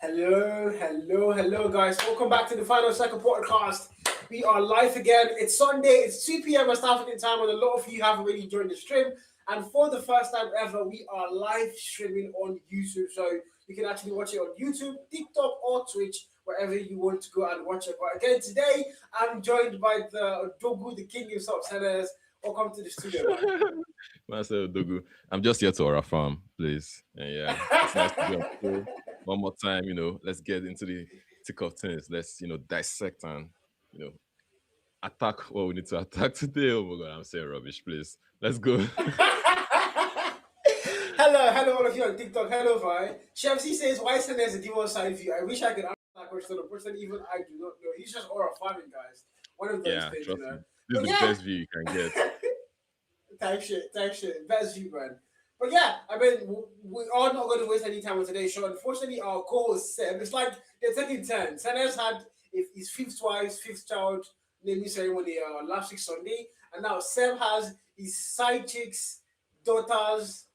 Hello, guys. Welcome back to the Final Second Podcast. We are live again. It's Sunday, it's 2 p.m. West African time, and a lot of you have already joined the stream. And for the first time ever, we are live streaming on YouTube. So you can actually watch it on YouTube, TikTok, or Twitch, wherever you want to go and watch it. But again, today, I'm joined by the Dogu, the king himself, Sellers. Welcome to the studio, man. Myself, Dogu. I'm just here to our farm, please. And yeah, it's nice to be on the show. One more time, let's get into the thick of things. Let's, dissect and, attack what we need to attack today. Oh my God, I'm saying rubbish, please. Let's go. Hello, all of you on TikTok. Hello, Vi. Chefsy says, why send us a demon side view? I wish I could answer that question. The person even I do not know. He's just aura farming, guys. One of those Yeah, things, trust me. This is the best view you can get. type shit. Best view, man. But yeah, I mean, we are not going to waste any time on today's show. Unfortunately, our call is Seb. It's like they're taking turns. Senes had his fifth wife, fifth child naming ceremony last week Sunday, and now Seb has his side chicks, daughters,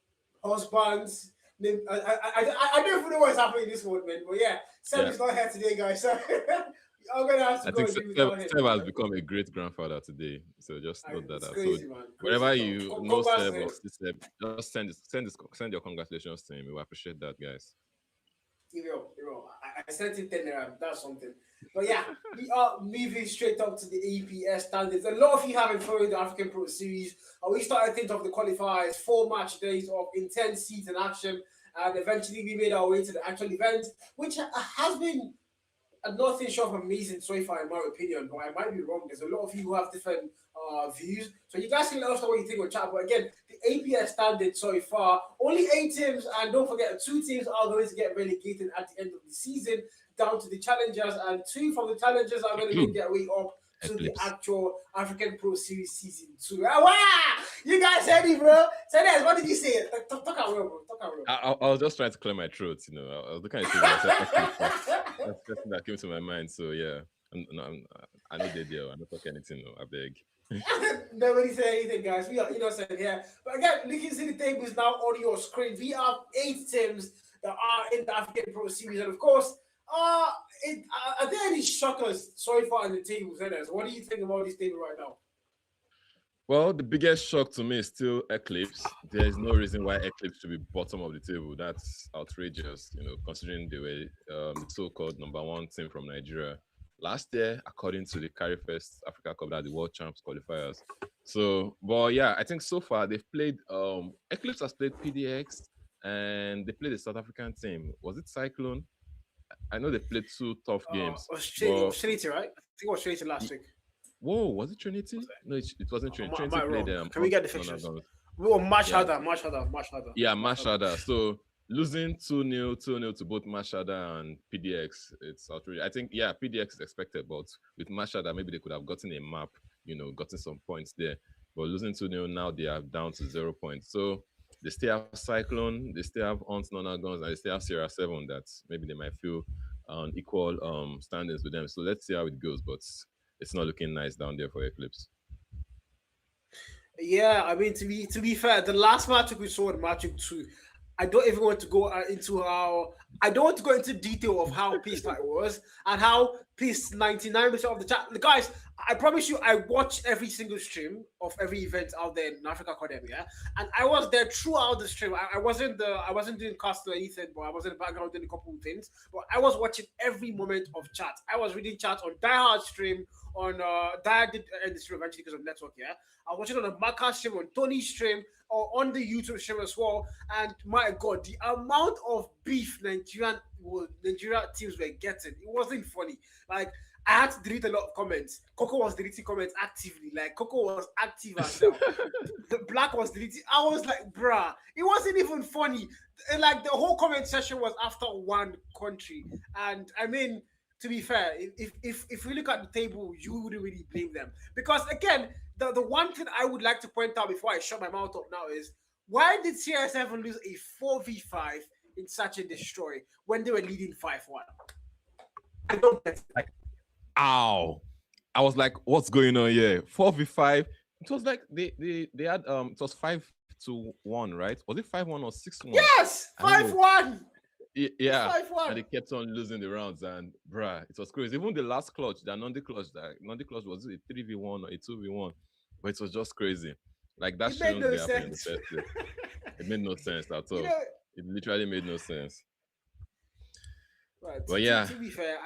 husbands. I don't even know what's happening in this world, man. But yeah, Seb is not here today, guys. So I'm gonna have to I go think and do without him. Seb has become a great grandfather today. So just note that It's out. crazy, So man. wherever Crazy you stuff. know Congrats Seb to him. or see Seb, just send your congratulations to him. We appreciate that, guys. You know, I sent it 10 naira. That's something. But yeah, we are moving straight up to the APS standards. A lot of you haven't followed the African Pro Series. We started things off the qualifiers, 4 match days of intense season action, and eventually we made our way to the actual event, which has been nothing short of amazing so far, in my opinion, but I might be wrong. There's a lot of you who have different views. So you guys can let us know what you think on chat. But again, the APS standard so far, only 8 teams, and don't forget, 2 teams are going to get relegated at the end of the season down to the challengers, and 2 from the challengers are going to make their way up to the actual African Pro Series season 2. Wow! You guys heard it, bro. Say that. What did you say? Talk out real, bro. Talk out real. I was just trying to clear my throat. I was looking at it. That's the first thing that came to my mind. So yeah, I know they deal. I'm not talking anything. No, I beg. Nobody said anything, guys. We are innocent here. But again, looking at the tables now on your screen. We have 8 teams that are in the African Pro Series, and of course, are there any shockers so far in the tables? What do you think about this table right now? Well, the biggest shock to me is still Eclipse. There is no reason why Eclipse should be bottom of the table. That's outrageous, considering they were the so-called number 1 team from Nigeria last year, according to the Carry First Africa Cup, that the World Champs qualifiers. So, but yeah, I think so far they've played. Eclipse has played PDX, and they played the South African team. Was it Cyclone? I know they played 2 tough games. It was Trinity, right? I think it was Trinity last week. Whoa, was it Trinity? No, it wasn't Trinity. Trinity played Can we get the fixtures? We were much harder. Yeah, much harder. So losing 2-0 to both Mashada and PDX, it's outrageous. I think, yeah, PDX is expected, but with Mashada, maybe they could have gotten a map, gotten some points there. But losing 2-0, now they are down to 0 points. So they still have Cyclone, they still have Aunt Nona Guns, and they still have Sierra 7 that maybe they might feel on equal standings with them. So let's see how it goes. But it's not looking nice down there for Eclipse. Yeah, I mean, to be fair, the last match we saw in Magic 2, I don't even want to go into how I don't want to go into detail of how pissed I was and how pissed 99% of the chat. Guys, I promise you, I watch every single stream of every event out there in Africa Academy, yeah? And I was there throughout the stream. I wasn't doing cast or anything, but I was in the background doing a couple of things. But I was watching every moment of chat. I was reading chat on Diehard stream, on Diehard did end the stream eventually because of network, yeah. I was watching on the Maka stream, on Tony's stream, or on the YouTube stream as well. And my God, the amount of beef Nigeria teams were getting, it wasn't funny. Like, I had to delete a lot of comments. Coco was deleting comments actively. Like, Coco was active herself. The Black was deleting. I was like, bruh, it wasn't even funny. Like, the whole comment session was after one country. And I mean, to be fair, if we look at the table, you wouldn't really blame them. Because again, the one thing I would like to point out before I shut my mouth up now is, why did CR7 lose a 4v5 in Search and Destroy when they were leading 5-1? I don't get it. Ow. I was like, what's going on here? 4v5. It was like they had it was 5-1, right? Was it 5-1 or 6-1? Yes, 5-1. It's Yeah, and 5-1. they kept on losing the rounds, and bruh, it was crazy. Even the last clutch, that Nandi clutch was it a 3v1 or a 2v1, but it was just crazy. Like that It made shouldn't no be happening in the sense. first place. It made no sense at you all. know, It literally made no sense. Right. But yeah, To be fair,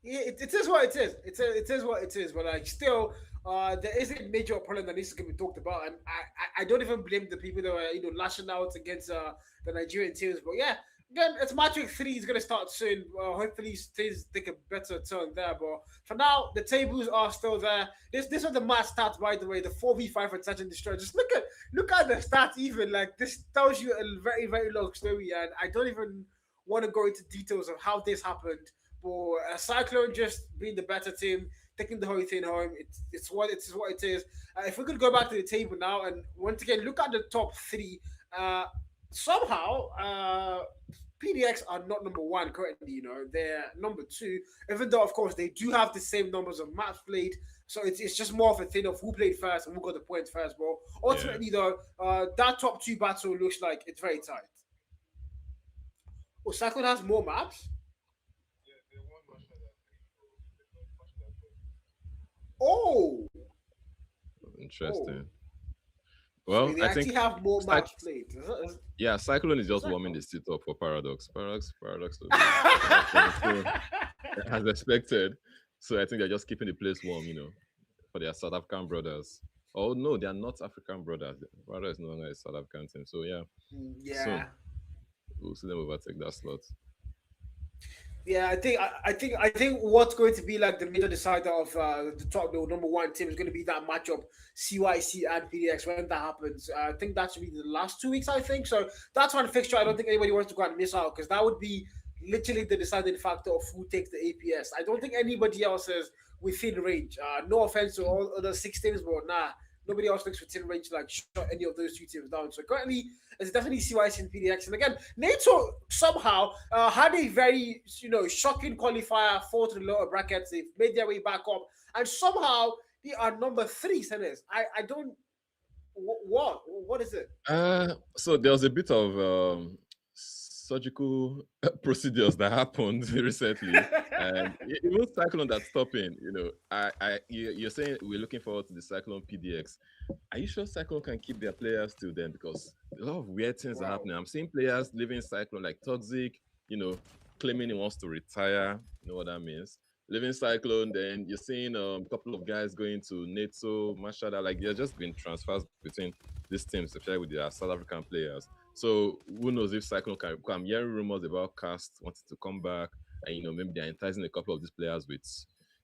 yeah, it is what it is. It is what it is. But like, still, there is a major problem that needs to be talked about, and I don't even blame the people that were lashing out against the Nigerian teams. But yeah, again, it's match week 3 is gonna start soon. Hopefully, things take a better turn there. But for now, the tables are still there. This was the match stats, by the way. The 4v5 for Touch and Destroy. Just look at the stats. Even like this tells you a very very long story, and I don't even want to go into details of how this happened. But Cyclone just being the better team, taking the whole thing home. It's what it is. What it is. If we could go back to the table now and once again look at the top 3, somehow PDX are not number 1 currently. They're number 2. Even though of course they do have the same numbers of match played. So it's just more of a thing of who played first and who got the points first. But yeah. ultimately, though, that top 2 battle looks like it's very tight. Osaka has more maps. Oh, oh. Interesting. So Well, they I actually think have more Cy- maps played. yeah, Cyclone is Is just that warming cool? the seat up for Paradox to be performing. So as expected. So I think they're just keeping the place warm, for their South African brothers. Oh no, they are not African brothers. The brother is no longer a South African team. So yeah, soon Yeah. we'll see them overtake that slot. Yeah, I think what's going to be like the major decider of the top, the number 1 team is going to be that matchup CYC and PDX when that happens. I think that should be the last 2 weeks. I think so. That's one fixture. I don't think anybody wants to go and miss out because that would be literally the deciding factor of who takes the APS. I don't think anybody else is within range. No offense to all other 6 teams, but nah, nobody else looks within range to like shut any of those 2 teams down. So currently, it's definitely CYC and PDX. And again, NATO somehow had a very shocking qualifier, fall to the lower brackets. They've made their way back up, and somehow they are number 3. Centers. I don't. What is it? So there was a bit of surgical procedures that happened recently, and even Cyclone that's stopping. You're saying we're looking forward to the Cyclone PDX. Are you sure Cyclone can keep their players till then? Because a lot of weird things are Wow. happening. I'm seeing players leaving Cyclone like Toxic, claiming he wants to retire. You know what that means? Leaving Cyclone, then you're seeing a couple of guys going to NATO, Mashada. Like there's just been transfers between these teams, especially with their South African players. So who knows if Cyclone can come? I'm hearing rumors about Cast wanting to come back, and maybe they're enticing a couple of these players with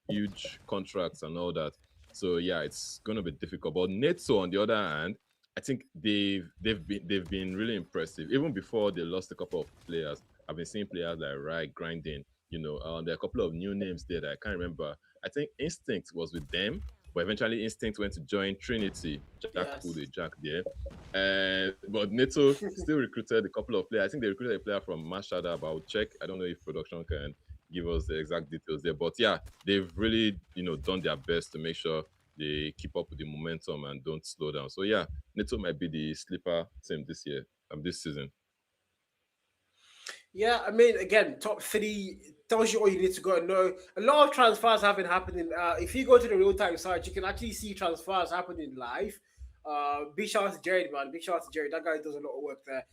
huge contracts and all that. So yeah, it's gonna be difficult. But Netso, on the other hand, I think they've been really impressive. Even before they lost a couple of players, I've been seeing players like Rai grinding. There are a couple of new names there that I can't remember. I think Instinct was with them, but eventually Instinct went to join Trinity. Jack pulled Yes. a Jack there. But Neto still recruited a couple of players. I think they recruited a player from Mashada, but I'll check. I don't know if production can give us the exact details there. But yeah, they've really, done their best to make sure they keep up with the momentum and don't slow down. So yeah, Neto might be the sleeper team this year, this season. Yeah, I mean, again, top 3 tells you all you need to go and know. A lot of transfers have been happening. If you go to the real time site, you can actually see transfers happening live. Big shout out to Jared, man. Big shout out to Jared. That guy does a lot of work there.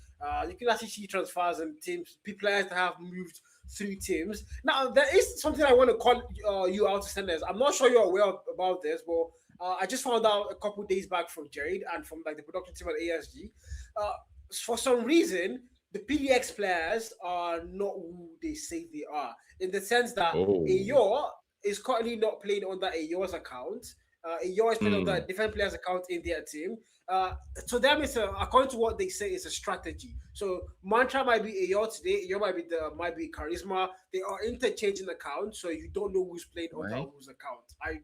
You can actually see transfers and teams, players that have moved through teams. Now, there is something I want to call you out to senders. I'm not sure you're aware about this, but I just found out a couple days back from Jared and from like the production team at ASG. Uh, for some reason, the PDX players are not who they say they are, in the sense that Oh. Ayor is currently not playing on that Ayor's account. Ayor is playing on Hmm. that different players' account in their team. To them, according to what they say, it's a strategy. So Mantra might be Ayor today, Ayor might be Charisma. They are interchanging accounts, so you don't know who's playing on that Why? whose account.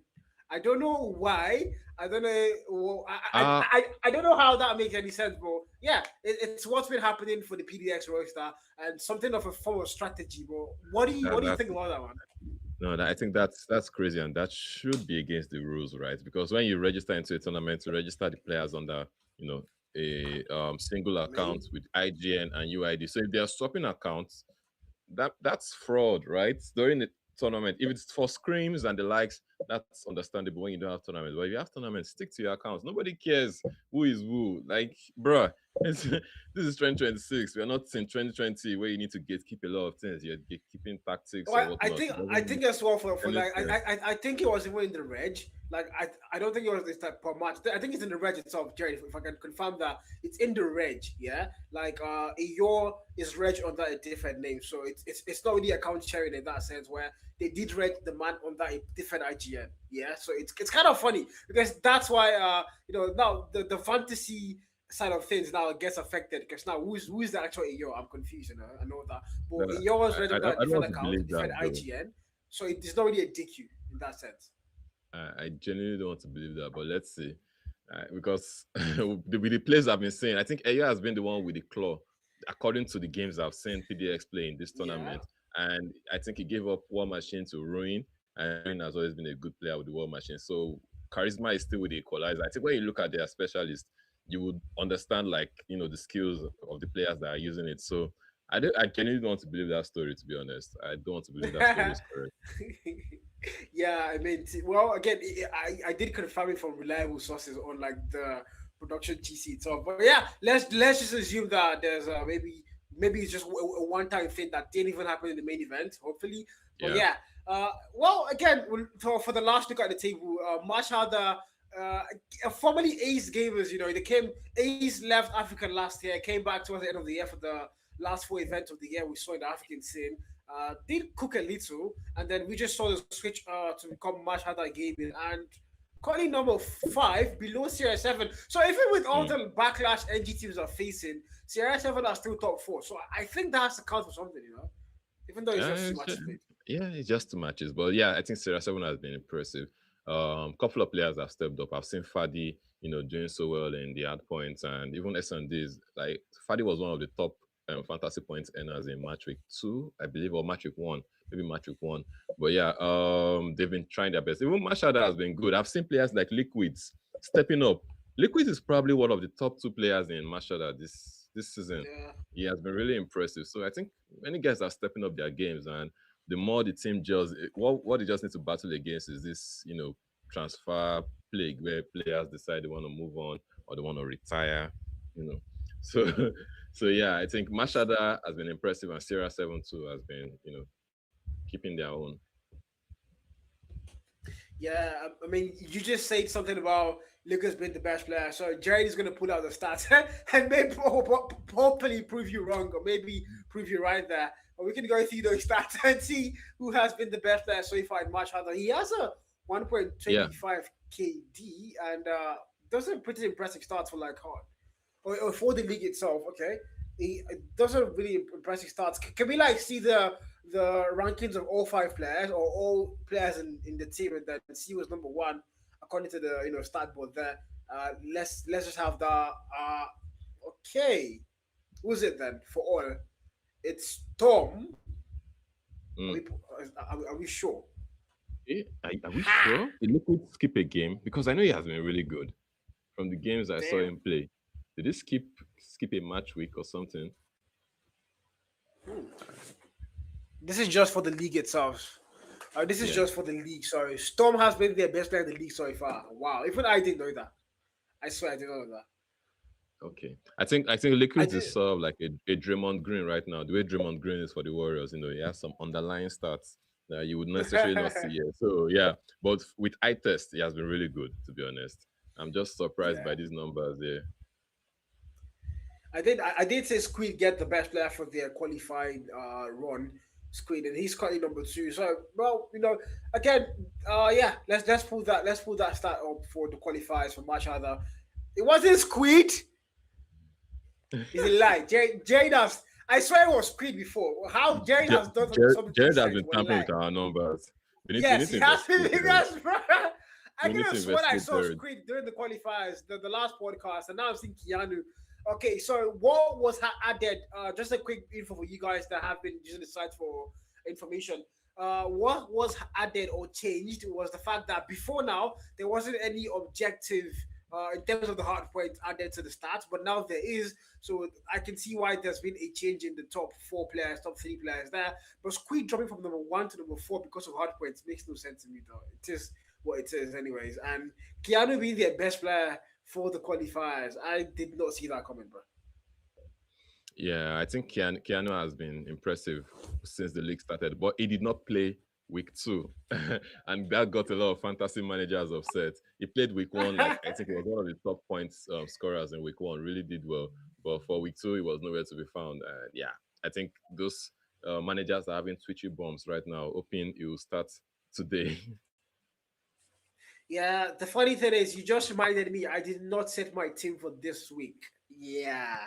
I don't know why. I don't know. Well, Uh I don't know how that makes any sense, but yeah, it's what's been happening for the PDX roster and something of a form of strategy. But what that, do you that think about that one? No, I think that's crazy, and that should be against the rules, right? Because when you register into a tournament, to register the players under, you know, a single Really? account with IGN and UID. So if they are swapping accounts, that's fraud, right? During the tournament, if it's for scrims and the likes, that's understandable when you don't have tournaments. But if you have tournaments, stick to your accounts. Nobody cares who is who. Like, bruh, this is 2026. We are not in 2020 where you need to gatekeep a lot of things. You're gatekeeping tactics or Well, I whatnot. think It I doesn't make think as well for any like sense. I think it was even in the reg. Like I don't think it was this type per match. I think it's in the reg itself, Jerry. If I can confirm that it's in the reg, yeah. Like your is reg under a different name, so it's not really account sharing in that sense where they did reg the man under a different IGN, yeah. So it's kind of funny because that's why now the fantasy side of things now gets affected because now who's the actual AO? I'm confused, I know that. But But AO was read I under a don't different want to account, believe different that though. IGN. So it is not really a DQ in that sense. I genuinely don't want to believe that, but let's see. Because with the players I've been saying, I think Eya has been the one with the claw, according to the games I've seen PDX play in this Yeah. tournament. And I think he gave up War Machine to Ruin, and Ruin has always been a good player with the War Machine. So Charisma is still with the equalizer. I think when you look at their specialists, you would understand, like, the skills of the players that are using it. So I genuinely don't want to believe that story, to be honest. I don't want to believe that story is correct. Yeah, I mean, well, again, I did confirm it from reliable sources on like the production GC itself. But yeah, let's just assume that there's maybe it's just a one time thing that didn't even happen in the main event. Hopefully, but Yeah. yeah. Well, again, for the last look at the table, Mashada, formerly Ace Gamers, they came. Ace left Africa last year, came back towards the end of the year for the last four events of the year. We saw in the African scene. Did cook a little, and then we just saw the switch to become much harder gaming and currently number 5 below Sierra 7. So even with all Mm. the backlash NG teams are facing, Sierra 7 are still top 4. So I think that has to count for something. Even though it's just two It's matches ju- played. yeah, it's just 2 matches. But yeah, I think Sierra 7 has been impressive. Couple of players have stepped up. I've seen Fadi, doing so well in the hard points, and even S&Ds. Like, Fadi was one of the top fantasy points earners in match week 2, I believe, or match week 1, maybe match week 1. But yeah, they've been trying their best. Even Mashada has been good. I've seen players like Liquids stepping up. Liquids is probably one of the top 2 players in Mashada this season. Yeah. He has been really impressive. So I think many guys are stepping up their games, and the more the team just what they just need to battle against is this, transfer plague where players decide they want to move on or they want to retire, you know. So so yeah, I think Mashada has been impressive and Sierra 7 too has been, keeping their own. Yeah, I mean, you just said something about Lucas being the best player. So Jared is going to pull out the stats and maybe hopefully prove you wrong or maybe prove you right there. But we can go through those stats and see who has been the best player so far in March Hunter. He has a Yeah. 1.25 KD and those are pretty impressive stats for like hard or for the league itself. Okay, those are really impressive stats. Can we like see the rankings of all 5 players or all players in the team and then see who's number 1 according to the stat board there? Let's just have the okay. Who's it then for all? It's Tom. Are we Mm. are we sure? Are we sure? Did Liquid skip a game? Because I know he has been really good from the games I saw Damn. him play. Did he skip a match week or something? This is just for the league itself. This is Yeah. just for the league. Sorry, Storm has been their best player in the league so far. Wow, even I didn't know that. I swear I didn't know that. Okay. I think I Liquids is did. sort of like a Draymond Green right now. The way Draymond Green is for the Warriors, he has some underlying stats that you would necessarily not see here. So yeah, but with eye test, he has been really good, to be honest. I'm just surprised Yeah, by these numbers there. I did say Squid get the best player for their qualifying run. Squid, and he's currently number 2. So well, again, yeah, let's pull that stat up for the qualifiers for match either. It wasn't Squid. It's a lie. Jade has. I swear it was Squid before. How Jade has done something to the Jared has site been was a tampering lie. with our numbers. We need Yes, to he has been. investigate Jared. Yes, bro. I We could need have to sworn I investigate saw Jared. Squid during the qualifiers, the last podcast, and now I'm seeing Keanu. Okay, so what was added? Just a quick info for you guys that have been using the site for information. What was added or changed was the fact that before now there wasn't any objective in terms of the hard points added to the stats, but now there is. So I can see why there's been a change in the top 4 players, top 3 players there. But Squid dropping from number 1 to number 4 because of hard points makes no sense to me, though. It is what it is, anyways. And Keanu being their best player for the qualifiers, I did not see that coming, bro. Yeah, I think Keanu has been impressive since the league started, but he did not play week 2, and that got a lot of fantasy managers upset. He played week 1, like I think he was one of the top points scorers in week 1, really did well, but for week 2, he was nowhere to be found. Yeah, I think those managers are having twitchy bombs right now, hoping he will start today. Yeah, the funny thing is, you just reminded me I did not set my team for this week. Yeah,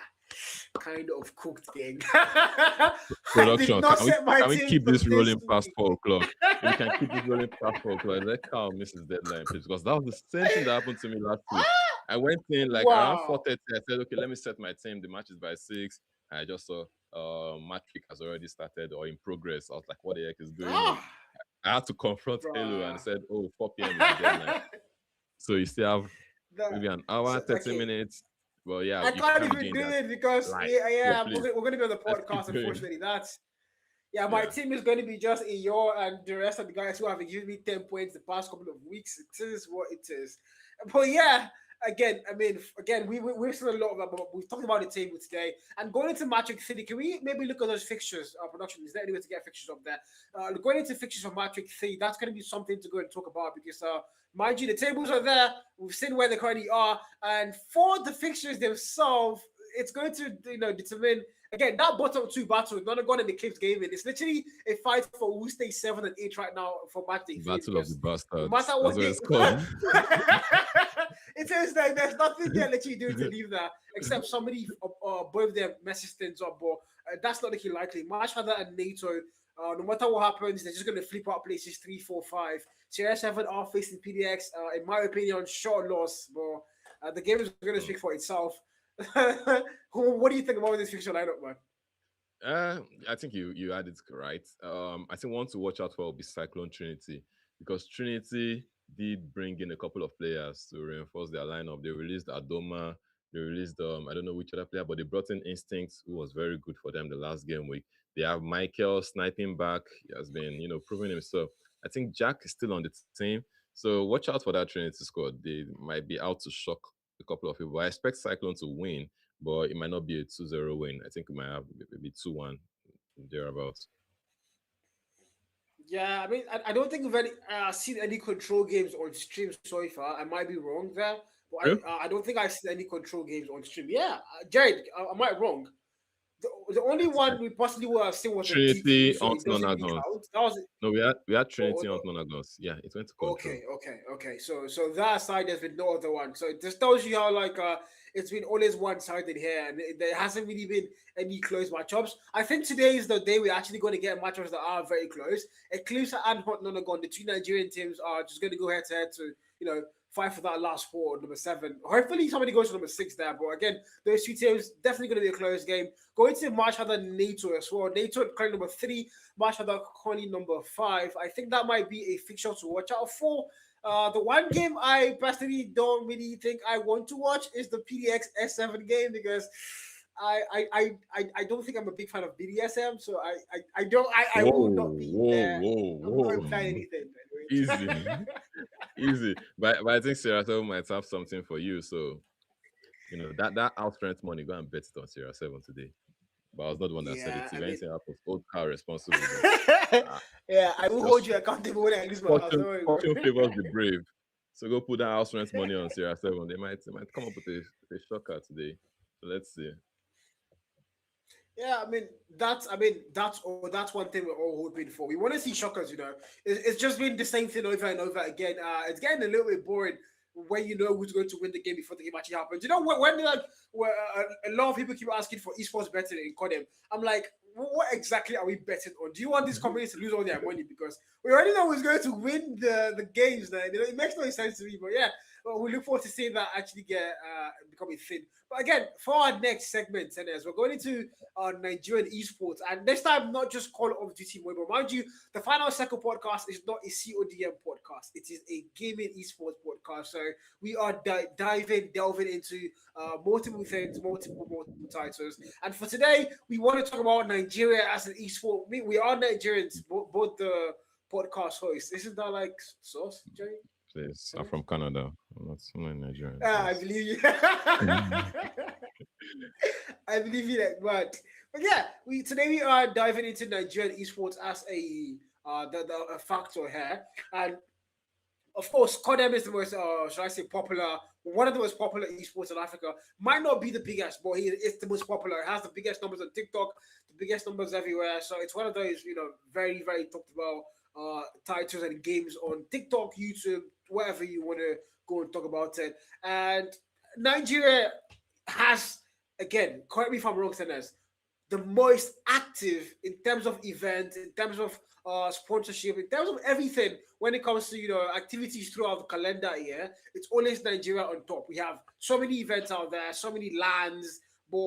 kind of cooked gang. I did Production, not can we set my can we team keep for this this rolling past week. 4 o'clock? We can keep this rolling past 4 o'clock. Let Carl miss his deadline, please, because that was the same thing that happened to me last week. I went in like around Wow. 4:30. I said, okay, let me set my team. The match is by 6. I just saw match week has already started or in progress. I was like, what the heck is going on? Ah, I had to confront Elo and bruh. said, oh, 4 p.m. is the deadline. So you still have The- maybe an hour, so, 30 okay. minutes. Well, yeah, I you can't can't be even doing do that it because live. yeah, So please, we're going to be on the let's keep podcast. going. Unfortunately, that's my Yeah. team is going to be just Eyor and the rest of the guys who have given me 10 points the past couple of weeks. It is what it is. But yeah, again, we've seen a lot of that, but we've talked about the table today. And going into Match Week 3, can we maybe look at those fixtures? Production, is there any way to get fixtures up there? Going into fixtures for Match Week 3, that's going to be something to go and talk about because, mind you, the tables are there. We've seen where they currently are, and for the fixtures themselves, it's going to determine. Again, that bottom 2 battle, none of gone in the Clips gaming. It's literally a fight for who stays 7 and 8 right now for match day 3 Battle of the because no matter Bastards. what That's what they it's called. it is like there's nothing they're literally doing to leave that except somebody both them messes things up, but that's not looking likely. Marsh Father and NATO, no matter what happens, they're just going to flip out places 3, 4, 5. CR7 are facing PDX, in my opinion, short loss, but the game is going to speak for itself. What do you think about this fixture lineup, man? I think you had it right. I think one to watch out for will be Cyclone Trinity because Trinity did bring in a couple of players to reinforce their lineup. They released Adoma, they released I don't know which other player, but they brought in Instinct, who was very good for them the last game week. They have Michael sniping back. He has been proving himself. I think Jack is still on the team, so watch out for that Trinity squad. They might be out to shock a couple of people. I expect Cyclone to win, but it might not be a 2-0 win. I think we might have maybe 2-1 thereabouts. Yeah, I mean, I don't think we've any, seen any control games on stream so far. I might be wrong there, but Yeah. I don't think I've seen any control games on stream. Yeah, Jared, am I wrong? The only one we possibly would have seen was the DQ, Trinity so on it doesn't really Nonagons. count. That was No, we had oh, Trinity on Nonagons. Yeah, it went to control. okay. So that side there's been no other one. So it just tells you how it's been always one sided here, and there hasn't really been any close matchups. I think today is the day we're actually going to get matchups that are very close. Eclipse and Hot Nonagon, the 2 Nigerian teams, are just going to go head to head to fight for that last spot, number 7. Hopefully somebody goes to number 6 there. But again, those 2 teams definitely going to be a close game. Going to March Other NATO as well. NATO currently number 3, March Other currently number 5. I think that might be a fixture to watch out for. The one game I personally don't really think I want to watch is the PDX S7 game because I don't think I'm a big fan of BDSM, so I will not be there. I'm not implying anything. Easy. Easy. But I think Sierra 7 might have something for you. So, that outrent money, go and bet it on Sierra 7 today. But I was not the one that said it. If anything happens, old car responsible. Yeah, I will hold you accountable when I lose my house. Fortune favors the brave. So go put that house rent money on Sierra 7. They might come up with a shocker today. So let's see. Yeah, that's one thing we're all hoping for. We want to see shockers, It's just been the same thing over and over again. It's getting a little bit boring when you know who's going to win the game before the game actually happens. When a lot of people keep asking for esports betting in Codem, I'm like, what exactly are we betting on? Do you want these companies to lose all their money? Because we already know who's going to win the games. Then it makes no sense to me. But yeah, But we look forward to seeing that actually become a thing. But again, for our next segment, Tenes, we're going into Nigerian esports, and this time not just Call of Duty Mobile. Mind you, the Final Circle podcast is not a CODM podcast; it is a gaming esports podcast. So we are delving into multiple things, multiple titles. And for today, we want to talk about Nigeria as an esport. We are Nigerians, both the podcast hosts. Isn't that like sauce, Jay? Please, I'm from Canada. I'm not Nigerian. I believe you. I believe you that, but yeah, today we are diving into Nigerian esports as a factor here, and of course, Kodem is the most, should I say, popular, one of the most popular esports in Africa. Might not be the biggest, but it's the most popular. It has the biggest numbers on TikTok, the biggest numbers everywhere. So it's one of those, very, very talked about titles and games on TikTok, YouTube, wherever you want to go and talk about it. And Nigeria has, again, correct me if I'm wrong, Tenes, the most active in terms of events, in terms of sponsorship, in terms of everything when it comes to activities throughout the calendar year. It's always Nigeria on top. We have so many events out there, so many lands, but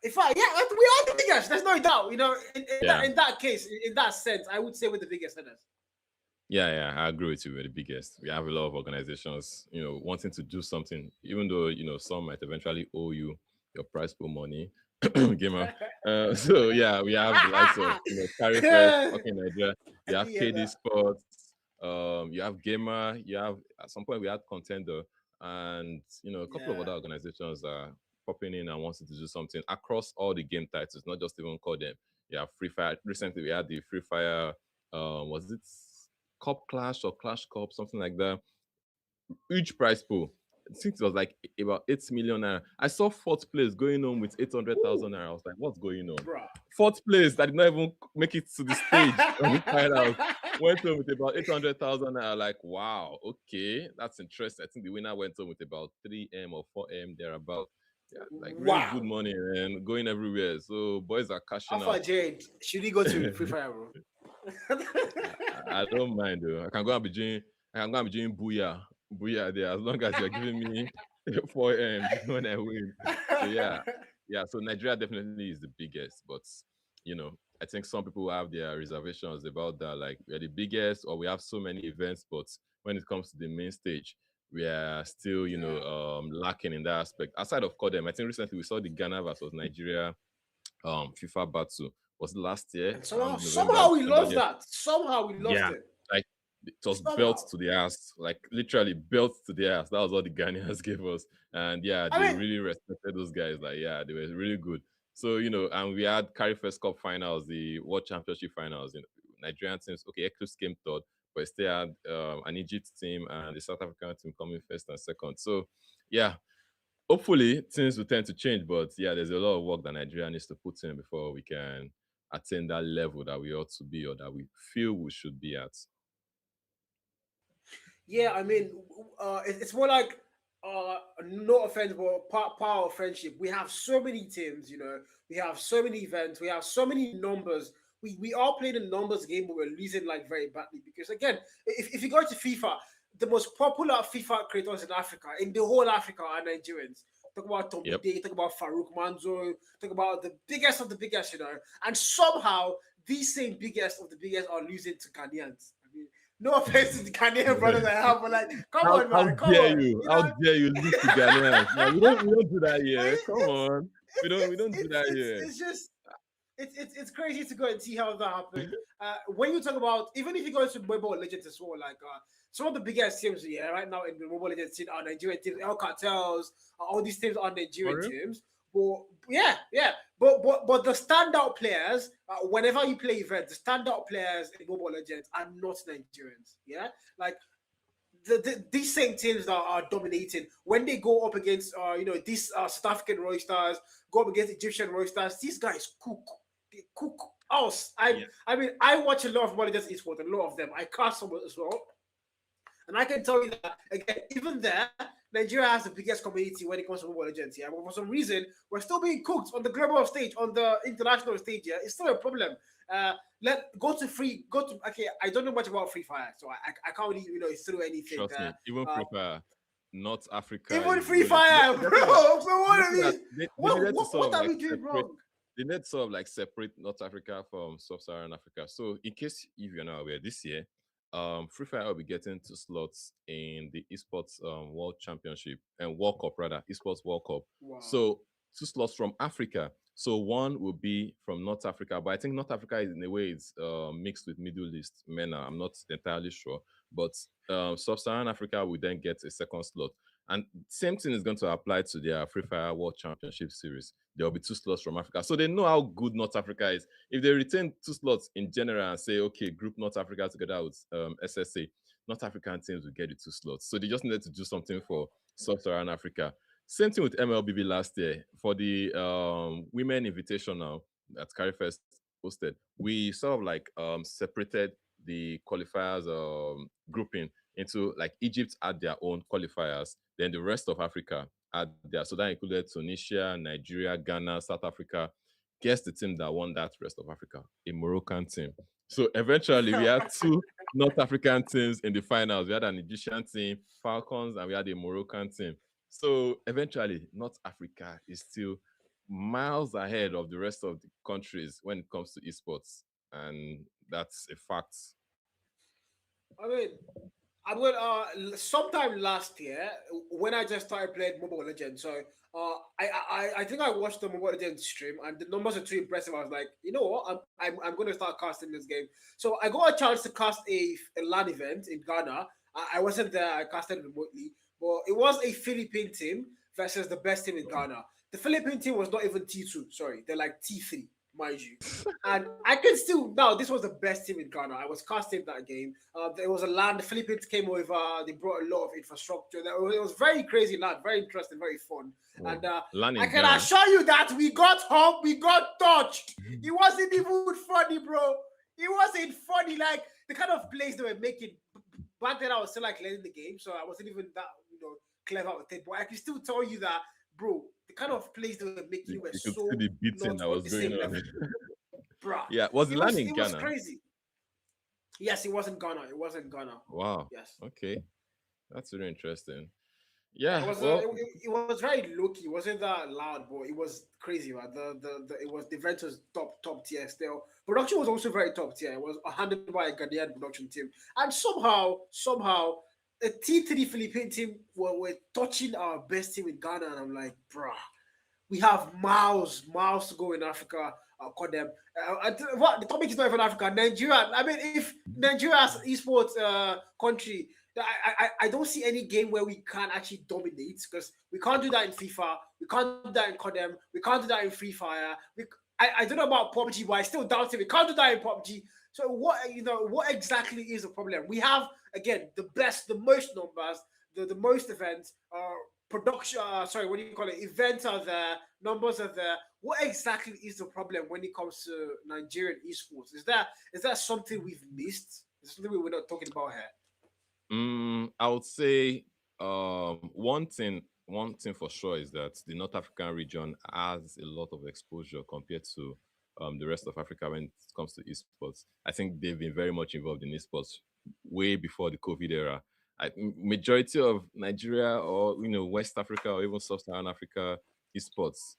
in fact, yeah, we are the biggest. There's no doubt. In that case, in that sense, I would say we're the biggest. Yeah, I agree with you. We're the biggest. We have a lot of organizations, wanting to do something, even though some might eventually owe you your prize pool money. Gamer. So yeah, we have the likes of Carifest, okay, Nigeria. You have KD Sports. You have Gamer. You have at some point we had Contender, and a couple of other organizations are popping in and wanting to do something across all the game titles, not just even call them. You have Free Fire. Recently, we had the Free Fire. Was it Cup Clash or Clash Cup, something like that? Huge prize pool. I think it was like about 8 million naira. I saw fourth place going on with 800,000 naira. I was like, what's going on? Bruh. Fourth place that did not even make it to the stage when we find out. Went home with about 800,000 naira. Like, wow, okay, that's interesting. I think the winner went home with about 3M or 4M thereabout. Yeah, like really good money and going everywhere. So boys are cashing Alpha out. Jade, should he go to Free Fire, bro? I don't mind though. I can go and be doing Booyah there, as long as you're giving me 4M when I win. So yeah. So Nigeria definitely is the biggest, but I think some people have their reservations about that. Like, we're the biggest, or we have so many events, but when it comes to the main stage, we are still, lacking in that aspect. Aside of Kodem, I think recently we saw the Ghana versus Nigeria FIFA battle. Was it last year? Somehow we lost that. Somehow we lost it. Like, it was belt to the ass, like literally belt to the ass. That was what the Ghanaians gave us. And they really respected those guys. Like, yeah, they were really good. So, and we had Carifest Cup finals, the World Championship finals. Nigerian teams, okay, Eclipse came third, but still had an Egypt team and the South African team coming first and second. So, yeah, hopefully things will tend to change. But yeah, there's a lot of work that Nigeria needs to put in before we can attain that level that we ought to be, or that we feel we should be at. Yeah, I mean, it's more like no offense, but power of friendship. We have so many teams, we have so many events, we have so many numbers. We all play the numbers game, but we're losing like very badly because, again, if you go to FIFA, the most popular FIFA creators in Africa, in the whole Africa, are Nigerians. Talk about Tom Day, talk about Farouk Manzo, talk about the biggest of the biggest, and somehow these same biggest of the biggest are losing to Ghanaians. I mean, no offense to the Ghanaian brothers I have, but like, come on, man. How dare you? How dare you lose to Ghanaians? Man, we don't do that here. Come on. We don't do that here. It's just it's crazy to go and see how that happened. When you talk about, even if you go to Mobile Legends as well, like some of the biggest teams right now in the Mobile Legends scene are Nigerian teams. El Cartels, all these teams are Nigerian teams. But but the standout players, whenever you play events, the standout players in Mobile Legends are not Nigerians. Yeah, like these same teams that are dominating, when they go up against these South African Roysters, go up against Egyptian Roysters, these guys cook. They cook us. I mean, I watch a lot of Mobile Legends esports, a lot of them. I cast some as well. And I can tell you that, again, even there, Nigeria has the biggest community when it comes to Mobile Legends. Yeah, but for some reason, we're still being cooked on the global stage, on the international stage. Yeah, it's still a problem. Let go to free. Go to okay. I don't know much about Free Fire, so I can't really throw anything Trust there. me, even Free Fire, North Africa Even is Free rolling. Fire, bro. So what You I know that mean, they needed to sort what of are like we doing separate. wrong? They need to sort of like separate North Africa from Sub-Saharan Africa. So, in case if you're not aware, this year, Free Fire will be getting 2 slots in the Esports World Championship and World Cup rather, Esports World Cup. Wow. So, 2 slots from Africa. So one will be from North Africa, but I think North Africa is in a way it's mixed with Middle East, MENA. I'm not entirely sure, but Sub-Saharan Africa will then get a second slot. And same thing is going to apply to their Free Fire World Championship series. There will be 2 slots from Africa. So they know how good North Africa is. If they retain 2 slots in general and say, okay, group North Africa together with SSA, North African teams will get the 2 slots. So they just needed to do something for Sub-Saharan Africa. Same thing with MLBB last year. For the Women Invitational that Carifest hosted, we sort of like separated the qualifiers grouping into like Egypt had their own qualifiers, then the rest of Africa had their. So that included Tunisia, Nigeria, Ghana, South Africa. Guess the team that won that rest of Africa? A Moroccan team. So eventually we had two North African teams in the finals. We had an Egyptian team, Falcons, and we had a Moroccan team. So eventually, North Africa is still miles ahead of the rest of the countries when it comes to esports, and that's a fact. I mean, sometime last year when I just started playing Mobile Legends. So I think I watched the Mobile Legends stream and the numbers are too impressive. I was like, you know what, I'm going to start casting this game. So I got a chance to cast a LAN event in Ghana. I wasn't there. I casted remotely, but it was a Philippine team versus the best team in Ghana. The Philippine team was not even T2. Sorry, they're like T3, mind you. And I can still now. This was the best team in Ghana. I was casting that game. There was a land. The Philippines came over. They brought a lot of infrastructure. It was very crazy land, very interesting, very fun. Oh, And LAN I in can Ghana. assure you that we got home, we got touched. It wasn't even funny, bro. It wasn't funny. Like the kind of plays they were making. Back then, I was still like learning the game, so I wasn't even that clever with it. But I can still tell you that, bro, the kind of plays they were making were You could see so the beating not that on was the going same on. level, bruh. Yeah, was It LAN was in it was Ghana? crazy. Yes, it wasn't Ghana. It wasn't Ghana. Wow. Yes. Okay, that's really interesting. Yeah, it Yeah. was Well, it was very low key. It wasn't that loud, but it was crazy, man. The it was the event was top tier still. Production was also very top tier. It was handled by a Ghanaian production team, and somehow a T3 Philippine team were touching our best team in Ghana, and I'm like, bruh, we have miles to go in Africa. I'll call them. What the topic is not even Africa. Nigeria. I mean, if Nigeria's esports country, I don't see any game where we can actually dominate because we can't do that in FIFA. We can't do that in Codem. We can't do that in Free Fire. I don't know about PUBG, but I still doubt it. We can't do that in PUBG. So what exactly is the problem? We have again the most numbers, the most events. Production, sorry, what do you call it? Events are there, numbers are there. What exactly is the problem when it comes to Nigerian esports? Is that something we've missed? Is something we're not talking about here? I would say one thing for sure is that the North African region has a lot of exposure compared to the rest of Africa when it comes to esports. I think they've been very much involved in esports way before the COVID era. Majority of Nigeria or West Africa or even Sub-Saharan Africa esports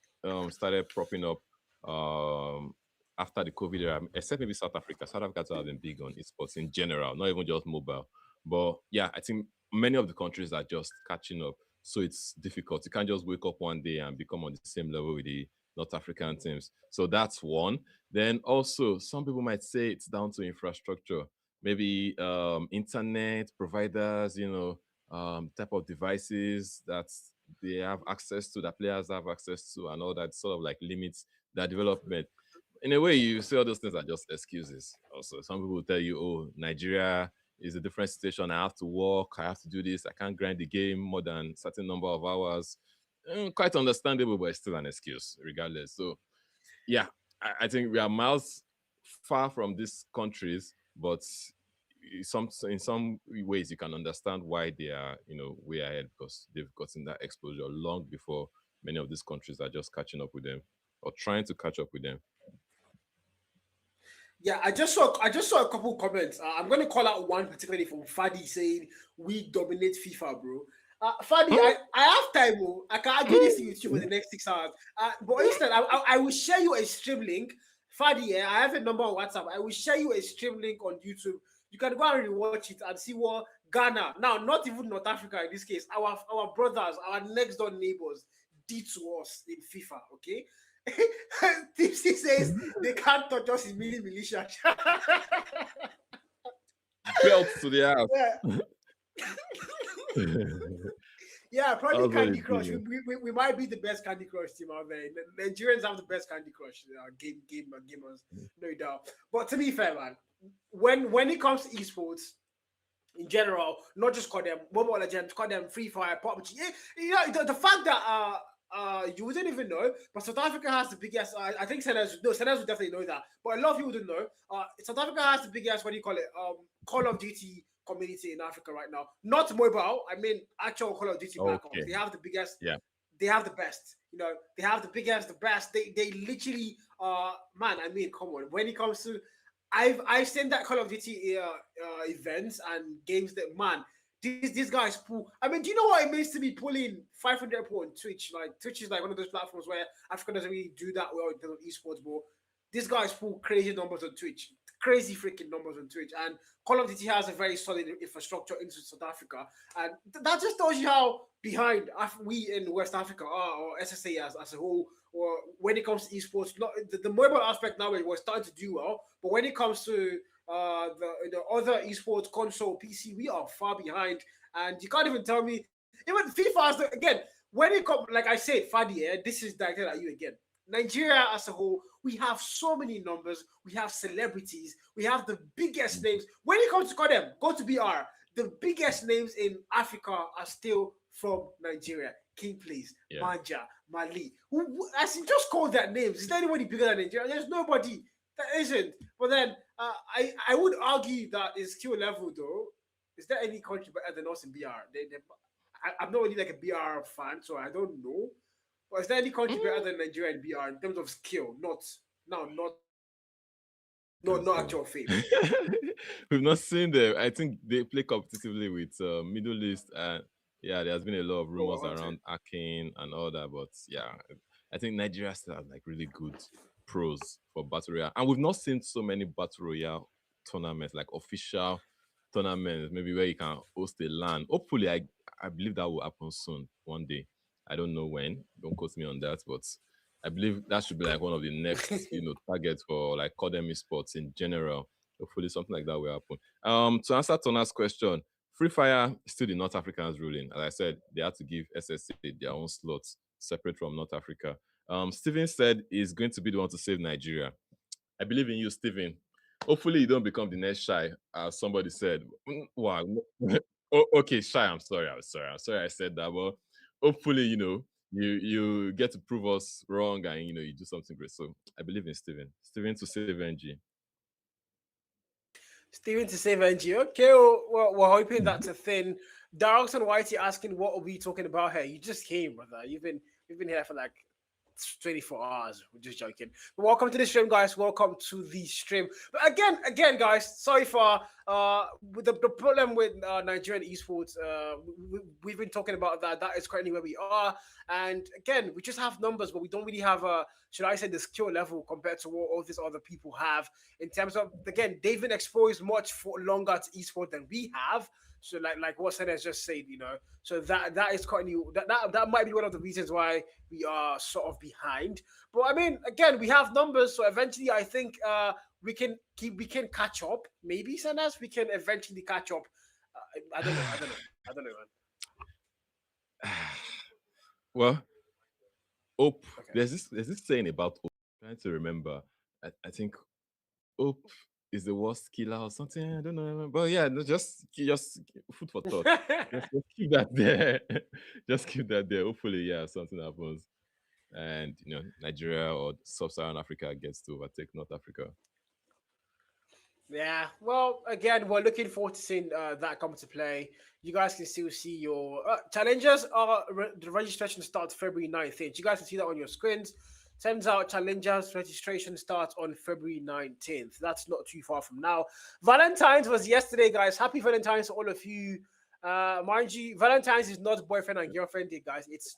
started propping up after the COVID era, except maybe South Africa. South Africa has been big on esports in general, not even just mobile. But yeah, I think many of the countries are just catching up. So it's difficult. You can't just wake up one day and become on the same level with the North African teams. So that's one. Then also, some people might say it's down to infrastructure, maybe internet providers, type of devices that they have access to, that players have access to, and all that sort of like limits their development. In a way, you say all those things are just excuses. Also, some people will tell you, "Oh, Nigeria is a different situation. I have to work. I have to do this. I can't grind the game more than certain number of hours." Quite understandable, but it's still an excuse, regardless. So, yeah, I think we are miles far from these countries, but in some ways you can understand why they are, way ahead, because they've gotten that exposure long before many of these countries are just catching up with them or trying to catch up with them. Yeah, I just saw a couple comments. I'm going to call out one particularly from Fadi saying we dominate FIFA, bro. Fadi, I have time. Oh. I can argue this thing with you for the next 6 hours. But instead, I will share you a stream link. Fadi, yeah, I have a number on WhatsApp. I will share you a stream link on YouTube. You can go and rewatch it and see what Ghana, now not even North Africa in this case, our brothers, our next door neighbors did to us in FIFA. Okay, Tipsy says they can't touch us in militia. Belt to the house. Yeah, probably Candy Crush. We might be the best Candy Crush team out there. The Nigerians have the best Candy Crush gamers, no doubt. But to be fair, man, when it comes to esports in general, not just call them Mobile Legends, call them Free Fire, PUBG. The fact that you wouldn't even know, but South Africa has the biggest. I think Senez would definitely know that, but a lot of people don't know. South Africa has the biggest. What do you call it? Call of Duty community in Africa right now. Not mobile. I mean, actual Call of Duty Black Ops. They have the biggest. Yeah. They have the best. They have the biggest, the best. They literally. Man, I mean, come on. When it comes to, I've seen that Call of Duty events and games that, man, these guys pull. I mean, do you know what it means to be pulling 500 people on Twitch? Like, Twitch is like one of those platforms where Africa doesn't really do that well in terms of esports, but these guys pull crazy numbers on Twitch. Crazy freaking numbers on Twitch. And Call of Duty has a very solid infrastructure into South Africa. And that just tells you how behind we in West Africa are, or SSA as a whole, or when it comes to esports. Not the mobile aspect now, we're starting to do well, but when it comes to the other esports, console, PC, we are far behind. And you can't even tell me, even FIFA, again, when it comes, like I said, Fadi, this is directed at you again. Nigeria as a whole, we have so many numbers, we have celebrities, we have the biggest names. When it comes to call them, go to BR, the biggest names in Africa are still from Nigeria. King Please, Manja, Mali. As you just call their names, is there anybody bigger than Nigeria? There's nobody that isn't. But then I would argue that in skill level though, is there any country better than us in BR? I'm not really like a BR fan, so I don't know. But is there any country better than Nigeria and BR in terms of skill? Not actual fame. We've not seen them. I think they play competitively with Middle East, and yeah, there has been a lot of rumors around Akin and all that. But yeah, I think Nigeria still has like really good pros for Battle Royale, and we've not seen so many Battle Royale tournaments, like official tournaments, maybe where you can host a LAN. Hopefully, I believe that will happen soon, one day. I don't know when. Don't quote me on that, but I believe that should be like one of the next, targets for like Academy sports in general. Hopefully, something like that will happen. To answer Tona's question, Free Fire is still the North Africans ruling. As I said, they had to give SSA their own slots separate from North Africa. Steven said he's going to be the one to save Nigeria. I believe in you, Steven. Hopefully, you don't become the next Shy, as somebody said. Wow. Okay, Shy. I'm sorry. I said that, but hopefully, you get to prove us wrong, and you do something great. So I believe in Steven. Steven to save NG. Steven to save NG. Okay, well, we're hoping that's a thing. Darlington Whitey asking, what are we talking about here? You just came, brother. We've been here for like 24 hours. We're just joking. But welcome to the stream, guys. Welcome to the stream. But again, guys, sorry for with the problem with Nigerian esports. We've been talking about that. That is currently where we are. And again, we just have numbers, but we don't really have should I say, the skill level compared to what all these other people have in terms of, again, they've been exposed much for longer to esports than we have. So like what Senez just said, so that is currently that might be one of the reasons why we are sort of behind. But I mean, again, we have numbers, so eventually I think we can catch up. Maybe Senez, we can eventually catch up. I don't know, man. Well, hope. Okay. There's this saying about hope. I'm trying to remember. I think hope is the worst killer or something. I don't know. But yeah, just food for thought. just keep that there. Just keep that there. Hopefully, yeah, something happens. And Nigeria or Sub-Saharan Africa gets to overtake North Africa. Yeah, well, again, we're looking forward to seeing that come to play. You guys can still see your challengers. The registration starts February 19th. You guys can see that on your screens. Turns out challengers registration starts on February 19th. That's not too far from now. Valentine's was yesterday, guys. Happy Valentine's to all of you. Mind you, Valentine's is not boyfriend and girlfriend day, guys. It's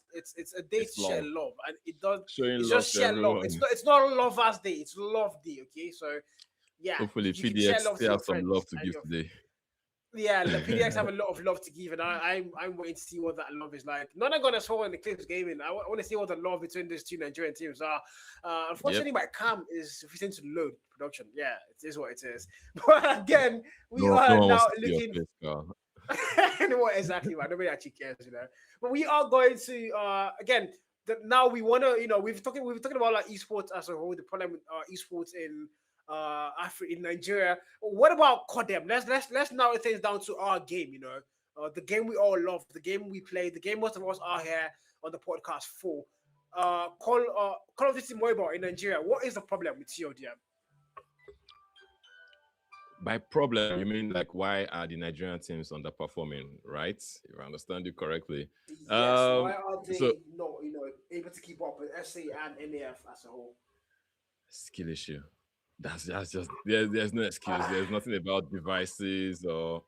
a day It's to share love, love, and it's showing love just to share love. everyone. It's not lovers day. It's love day. Okay, so yeah, Hopefully, you can share PDX love to still your have some love friends to and give your today. yeah. The PDX have a lot of love to give, and I'm waiting to see what that love is like. Not gonna show in the clips gaming. Want to see what the love between these two Nigerian teams are. Yep. Unfortunately, my cam is refusing to load production. Yeah, it is what it is. But again, we No, no are one wants now to see your looking. face, Carl. What exactly, man? Nobody actually cares, But we are going to again. Now we want to, we've talking about like esports as a whole. The problem with esports in Africa, in Nigeria. What about Codem? Let's narrow things down to our game. The game we all love, the game we play, the game most of us are here on the podcast for. Call of Duty Mobile in Nigeria. What is the problem with CODM? By problem, you mean like why are the Nigerian teams underperforming, right? If I understand you correctly. Yes. Why Um, are so they not, able to keep up with SA and NAF as a whole? skill issue. That's just there's no excuse. There's nothing about devices or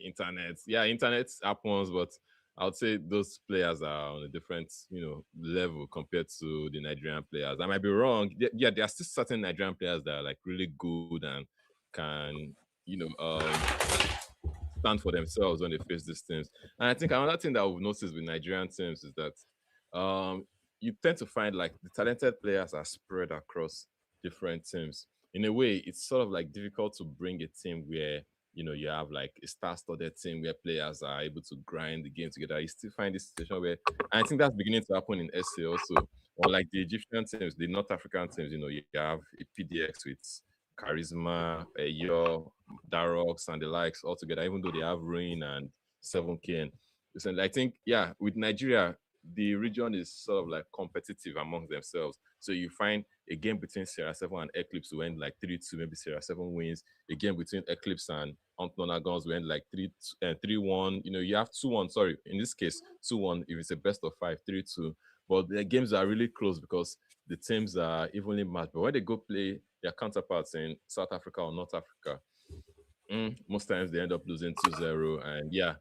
internet. Yeah, internet happens, but I would say those players are on a different, level compared to the Nigerian players. I might be wrong. Yeah, there are still certain Nigerian players that are like really good and can, you know, um, stand for themselves when they face these teams. And I think another thing that we've noticed with Nigerian teams is that you tend to find like the talented players are spread across different teams. In a way, it's sort of like difficult to bring a team where you have like a star-studded team where players are able to grind the game together. You still find this situation where, and I think that's beginning to happen in SA also. Unlike the Egyptian teams, the North African teams, you have a PDX with Charisma, Eyo, Darox, and the likes all together, even though they have Rain and 7K. And listen, I think, yeah, with Nigeria, the region is sort of like competitive among themselves. So you find a game between Sierra 7 and Eclipse will end like 3-2, maybe Sierra 7 wins. A game between Eclipse and Guns will end like 3-1. You have 2-1, sorry, in this case, 2-1 if it's a best of five, 3-2. But the games are really close because the teams are evenly matched. But when they go play their counterparts in South Africa or North Africa, most times they end up losing 2-0. And yeah,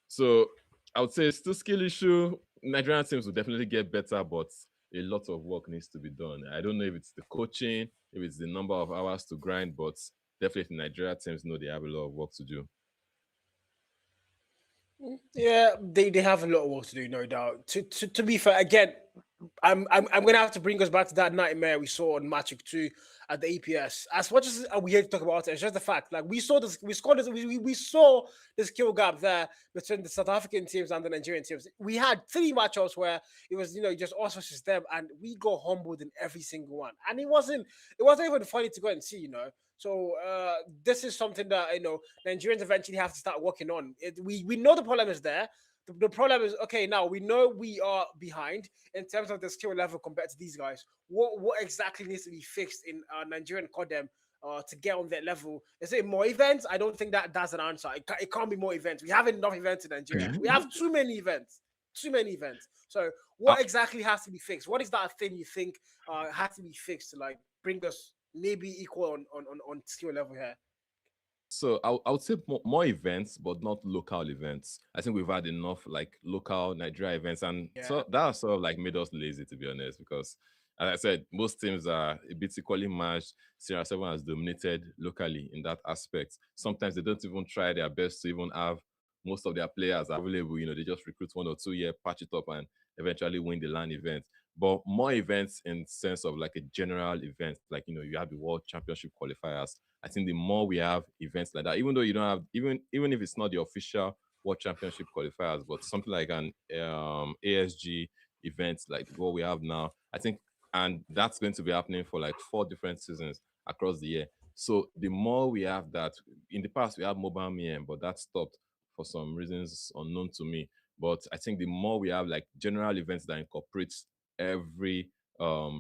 so I would say it's still skill issue. Nigerian teams will definitely get better, but a lot of work needs to be done. I don't know if it's the coaching, if it's the number of hours to grind, but definitely Nigerian teams know they have a lot of work to do. Yeah, they have a lot of work to do, no doubt. To be fair, again, I'm gonna have to bring us back to that nightmare we saw on Magic 2 at the APS. As much as we hate to talk about it, it's just the fact. Like we saw the skill gap there between the South African teams and the Nigerian teams. We had three matchups where it was just us versus them, and we got humbled in every single one. And it wasn't even funny to go and see. So this is something that Nigerians eventually have to start working on. We know the problem is there. The problem is, okay, now we know we are behind in terms of the skill level compared to these guys. What exactly needs to be fixed in Nigerian Codem to get on that level? Is it more events? I don't think that's an answer. It can't be more events. We have enough events in Nigeria. We have too many events. Too many events. So Uh, what exactly has to be fixed? What is that thing you think has to be fixed to like bring us maybe equal on skill level here? So I would say more events, but not local events. I think we've had enough like local Nigeria events, and Yeah. so that sort of like made us lazy, to be honest. Because as I said, most teams are a bit equally matched. Sierra Seven has dominated locally in that aspect. Sometimes they don't even try their best to even have most of their players available. They just recruit 1 or 2 year, patch it up, and eventually win the LAN event. But more events in sense of like a general event, like you have the World Championship qualifiers. I think the more we have events like that, even though you don't have even if it's not the official World Championship qualifiers, but something like an ASG event like what we have now, I think, and that's going to be happening for like 4 different seasons across the year. So the more we have that, in the past we had mobile MEM, but that stopped for some reasons unknown to me. But I think the more we have like general events that incorporates every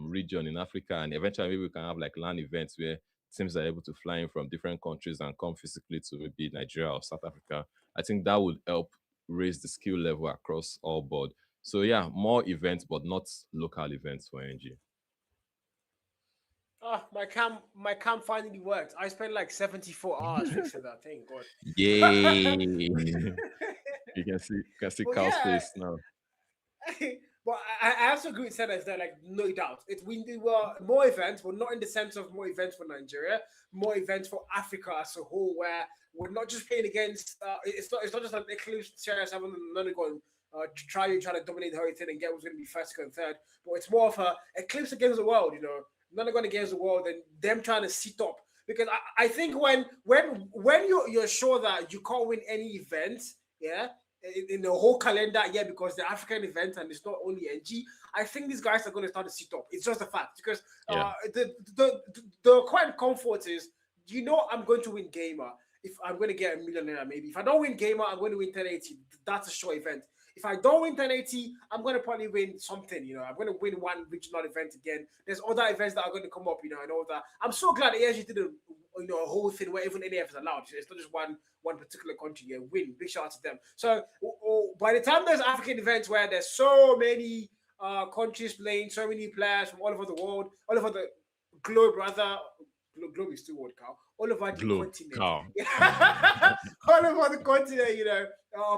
region in Africa, and eventually maybe we can have like LAN events where teams are able to fly in from different countries and come physically to maybe Nigeria or South Africa, I think that would help raise the skill level across all board. So yeah, more events, but not local events for NG. Ah, my cam finally worked. I spent like 74 hours fixing that thing. God. Yay! you can see But Carl's yeah, face now. but I also agree with Sellers that, like, no doubt. We were more events, but not in the sense of more events for Nigeria, more events for Africa as a whole, where we're not just playing against. It's not just like Eclipse, Sierra Seven, and none going. Try to dominate the whole thing and get who's going to be first, second, third. But it's more of a eclipse against the world, None are going against the world and them trying to sit up. Because I think when you're sure that you can't win any event, yeah, in the whole calendar, yeah, because the African event and it's not only NG. I think these guys are going to start to sit up. It's just a fact because Yeah. the quiet comfort is, I'm going to win gamer. If I'm going to get a millionaire, maybe if I don't win gamer, I'm going to win 1080. That's a sure event. If I don't win 1080, I'm going to probably win something. I'm going to win one regional event again. There's other events that are going to come up, and all that. I'm so glad ASG did a whole thing where even NAF is allowed. It's not just one particular country. Yeah, win. Big shout out to them. So by the time there's African events where there's so many countries playing, so many players from all over the world, all over the globe, rather. Globe is still word cow. All over the Globe continent. cow. Yeah. All over the continent,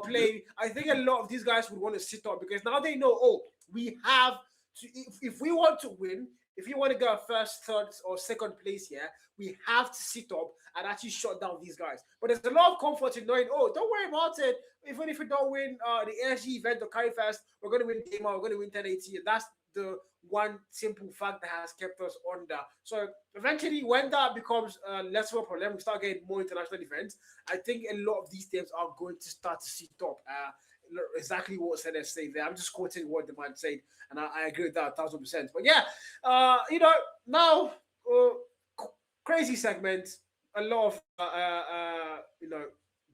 playing. I think a lot of these guys would want to sit up because now they know, we have to, if we want to win, if you want to go first, third, or second place here, we have to sit up and actually shut down these guys. But there's a lot of comfort in knowing, don't worry about it. Even if we don't win the ASG event or Carry Fest, we're going to win Gamer, we're going to win 1080. And that's the one simple fact that has kept us under. So eventually, when that becomes less of a problem, we start getting more international events. I think a lot of these teams are going to start to sit up. Exactly what Senes said there. I'm just quoting what the man said, and I agree with that 1,000%. But yeah, now crazy segment, a lot of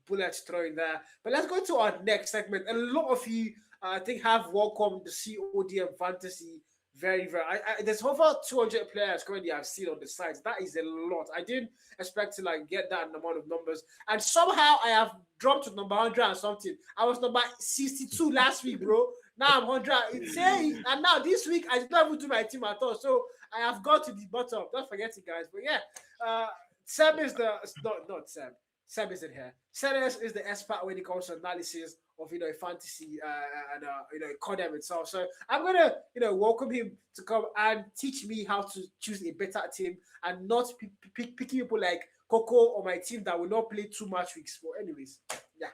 bullets thrown there. But let's go to our next segment. A lot of you, I think, have welcomed the CODM Fantasy very, very. There's over 200 players currently I've seen on the site. That is a lot. I didn't expect to get that amount of numbers, and somehow I have dropped to number 100 and something. I was number 62 last week, bro. Now I'm 100. And now this week I did not even do my team at all. So I have got to the bottom. Don't forget it, guys. But yeah, Seb is not Seb. Seb isn't here. Senes is the expert when it comes to analysis of fantasy and Kodem itself. So I'm gonna welcome him to come and teach me how to choose a better team and not picking people like Coco or my team that will not play too much weeks. But anyways, yeah.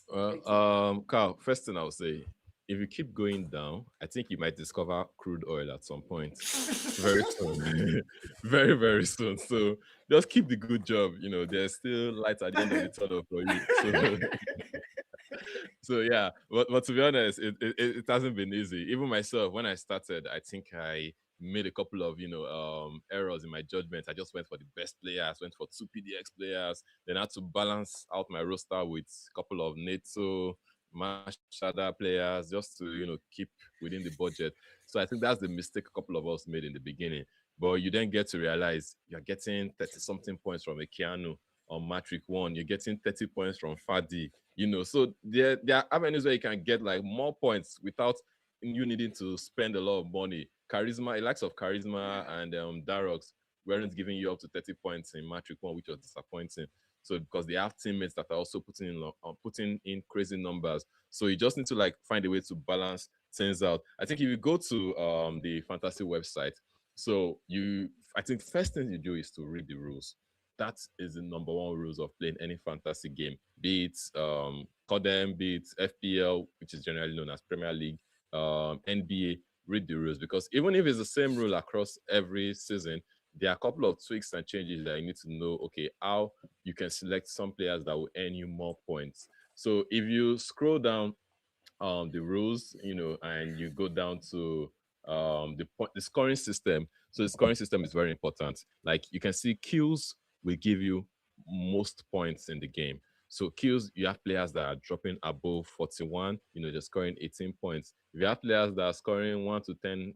Well, Carl, first thing I'll say, if you keep going down, I think you might discover crude oil at some point very soon. Very, very soon. So just keep the good job. There's still light at the end of the tunnel for you. So yeah, but to be honest, it hasn't been easy. Even myself, when I started, I think I made a couple of errors in my judgment. I just went for the best players, went for 2 PDX players, then I had to balance out my roster with a couple of NATO Mashada players just to keep within the budget. So I think that's the mistake a couple of us made in the beginning. But you then get to realize you're getting 30 something points from a Keanu on Matric 1, you're getting 30 points from Fadi. So there are avenues where you can get more points without you needing to spend a lot of money. Charisma, the likes of Charisma and Darox weren't giving you up to 30 points in Matric 1, which was disappointing. So because they have teammates that are also putting in crazy numbers. So you just need to find a way to balance things out. I think if you go to the fantasy website, so I think first thing you do is to read the rules. That is the number one rules of playing any fantasy game, be it CODEM, be it FPL, which is generally known as Premier League, NBA. Read the rules, because even if it's the same rule across every season, there are a couple of tweaks and changes that you need to know, okay, how you can select some players that will earn you more points. So if you scroll down the rules, and you go down to the scoring system. So the scoring system is very important. You can see kills will give you most points in the game. So kills, you have players that are dropping above 41, they're scoring 18 points. If you have players that are scoring 1 to 10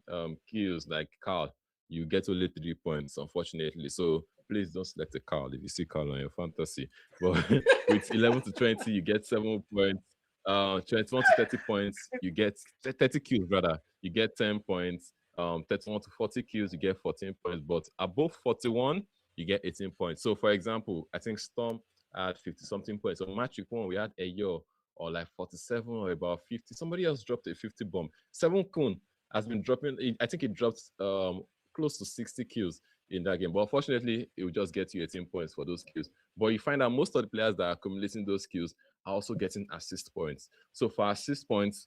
kills, like Carl, you get only 3 points, unfortunately. So please don't select a Carl if you see Carl on your fantasy. But with 11 to 20, you get 7 points. 21 to 30 points, you get 30 kills rather, you get 10 points. 31 to 40 kills, you get 14 points. But above 41, you get 18 points. So, for example, I think Storm had 50 something points. So, match week 1, we had a year or like 47 or about 50. Somebody else dropped a 50 bomb. Seven Kun has been dropping. I think it dropped close to 60 kills in that game. But unfortunately, it will just get you 18 points for those kills. But you find that most of the players that are accumulating those kills are also getting assist points. So for assist points,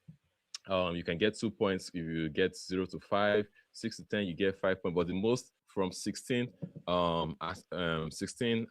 you can get 2 points if you get 0 to 5, 6 to 10, you get 5 points. But the most from 16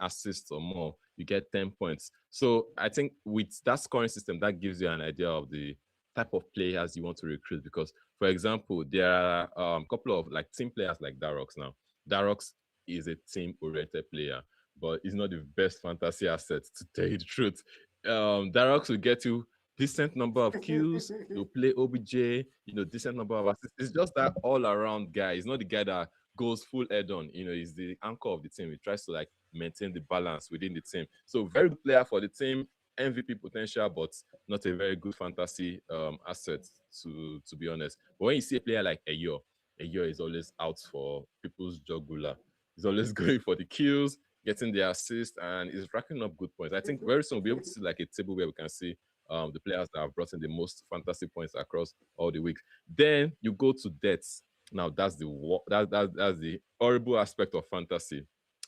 assists or more, you get 10 points. So I think with that scoring system, that gives you an idea of the type of players you want to recruit. Because, for example, there are a couple of like team players like Darox now. Darox is a team-oriented player, but he's not the best fantasy asset, to tell you the truth. Darox will get you decent number of kills. He'll play OBJ, decent number of assists. It's just that all-around guy. He's not the guy that goes full head-on. He's the anchor of the team. He tries to like maintain the balance within the team. So very good player for the team, MVP potential, but not a very good fantasy asset, to be honest. But when you see a player like Eyo is always out for people's jugular. He's always going for the kills, getting the assist, and is racking up good points. I think very soon we'll be able to see like a table where we can see the players that have brought in the most fantasy points across all the weeks. Then you go to deaths. Now that's the horrible aspect of fantasy.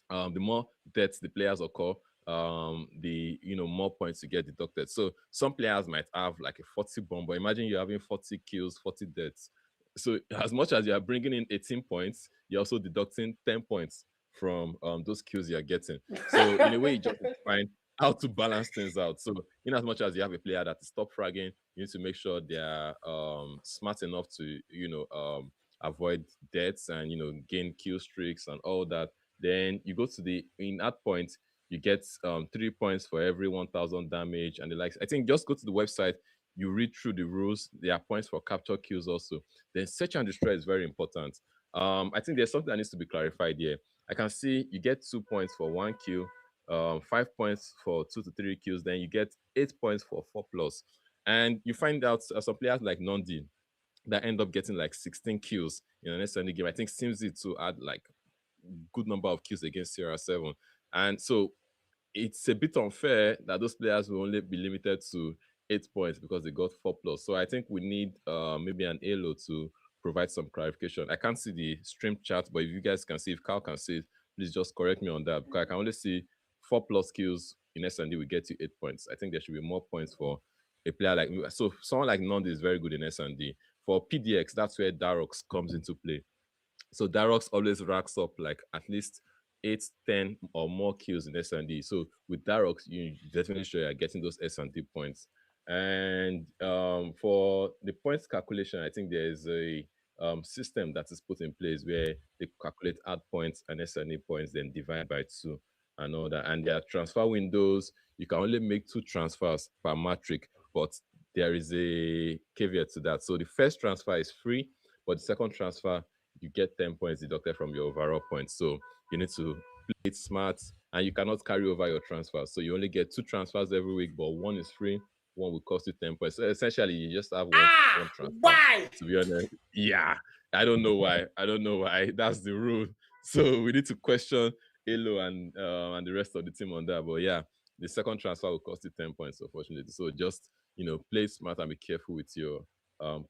The more deaths the players occur, the more points you get deducted. So some players might have like a 40 bomb, but imagine you're having 40 kills, 40 deaths. So as much as you are bringing in 18 points, you're also deducting 10 points from those kills you're getting. So in a way, you just find how to balance things out. So in as much as you have a player that is top fragging, you need to make sure they are smart enough to avoid deaths and gain kill streaks and all that. Then you go to in that point, you get 3 points for every 1,000 damage and the likes. I think just go to the website, you read through the rules. There are points for capture kills also. Then search and destroy is very important. I think there's something that needs to be clarified here. I can see you get 2 points for 1 kill, 5 points for 2 to 3 kills. Then you get 8 points for 4+. And you find out some players like Nondi that end up getting like 16 kills in an SND game. I think Simzi to add like good number of kills against CR7. And so it's a bit unfair that those players will only be limited to 8 points because they got 4+. So I think we need maybe an Elo to provide some clarification. I can't see the stream chat, but if you guys can see, if Carl can see it, please just correct me on that, because I can only see 4+ kills in SND will get you 8 points. I think there should be more points for a player like me. So someone like Nondi is very good in SND. For PDX, that's where Darox comes into play. So Darox always racks up like at least 8, 10 or more kills in SND. So with Darox, you definitely sure you're getting those SND points. And for the points calculation, I think there is a system that is put in place where they calculate add points and SND points, then divide by 2 and all that. And there are transfer windows. You can only make 2 transfers per matrix, but there is a caveat to that. So the first transfer is free, but the second transfer, you get 10 points deducted from your overall points. So you need to play it smart, and you cannot carry over your transfers. So you only get 2 transfers every week, but one is free, one will cost you 10 points. So essentially, you just have one transfer. Why? To be honest, yeah, I don't know why. That's the rule. So we need to question Elo and the rest of the team on that. But yeah, the second transfer will cost you 10 points, unfortunately. So just play smart and be careful with your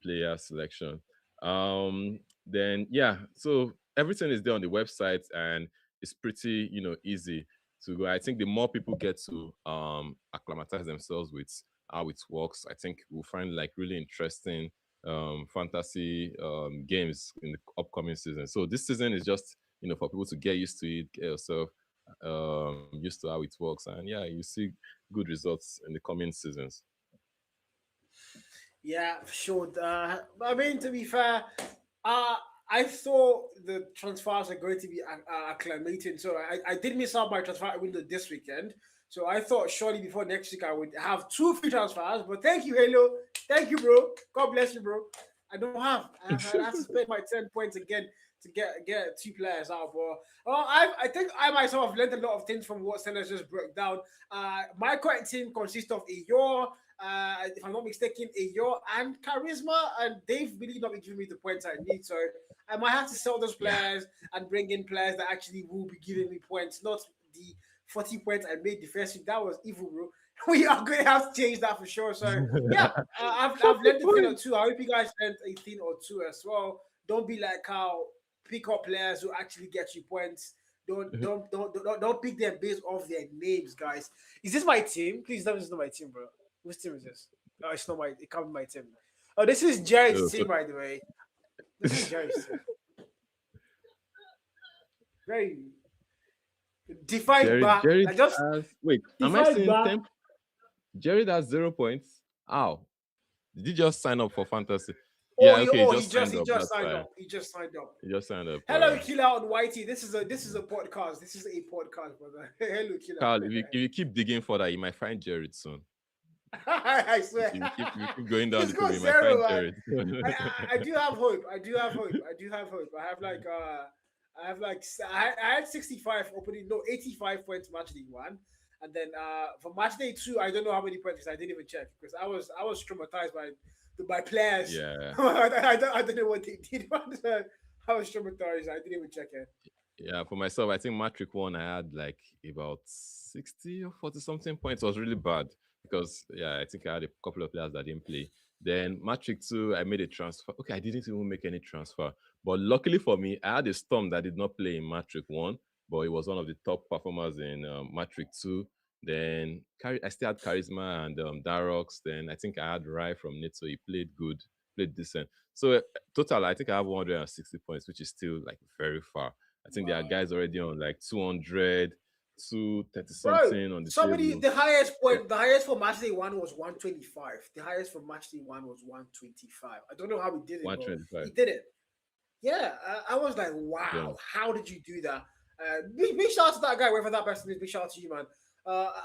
player selection. Then yeah, so everything is there on the website, and it's pretty easy to go. I think the more people get to acclimatize themselves with how it works, I think we'll find like really interesting fantasy games in the upcoming season. So this season is just for people to get used to it, get yourself used to how it works, and yeah, you see good results in the coming seasons. Yeah, for sure. I mean, to be fair, I thought the transfers are going to be acclimating. So I did miss out my transfer window this weekend. So I thought surely before next week I would have 2 free transfers. But thank you, Halo. Thank you, bro. God bless you, bro. I don't have. I have to spend my 10 points again to get 2 players out. But I think I myself have learned a lot of things from what Senna just broke down. My current team consists of Ayor, if I'm not mistaken, Ayor and Charisma, and they've really not been giving me the points I need. So I might have to sell those players and bring in players that actually will be giving me points, not the 40 points I made defensively. That was evil, bro. We are going to have to change that for sure. So yeah, I've learned a thing or two. I hope you guys learned a thing or two as well. Don't be like how pick up players who actually get you points. Don't pick them based off their names, guys. Is this my team? Please tell me this is not my team, bro. Whose team is this? No, it's not my. It can't be my team. Oh, this is Jared's team, by the way. This is Jared's team. Very defined back. Jared Am I seeing 10? Jared has 0 points. Ow. Did you just sign up for fantasy? He just signed up. He just signed up. Hello, Killer on Whitey. This is a podcast. This is a podcast, brother. Hello, Killer. Carl, if you keep digging further, you might find Jared soon. I swear. If you keep going down the road, you might find Jared. I do have hope. I had 65 opening, 85 points match day 1. And then for match day 2, I don't know how many points I didn't even check because I was traumatized by players. Yeah. I don't know what they did. I was traumatized. I didn't even check it. Yeah, for myself, I think Matric 1, I had like about 60 or 40 something points. It was really bad because, I think I had a couple of players that didn't play. Then Matric 2, I made a transfer. Okay, I didn't even make any transfer. But luckily for me, I had a Storm that did not play in Matric 1, but it was one of the top performers in Matric 2. Then I still had Charisma and Darox. Then I think I had Rai from Nitso. He played good, played decent. So total, I think I have 160 points, which is still like very far. I think there are guys already on like 200, 230 something on the somebody table. The highest for match day 1 was 125. The highest for match day 1 was 125. I don't know how he did it. 125. He did it. Yeah, I was like, wow, how did you do that? Big shout out to that guy, wherever that person is. Big shout out to you, man.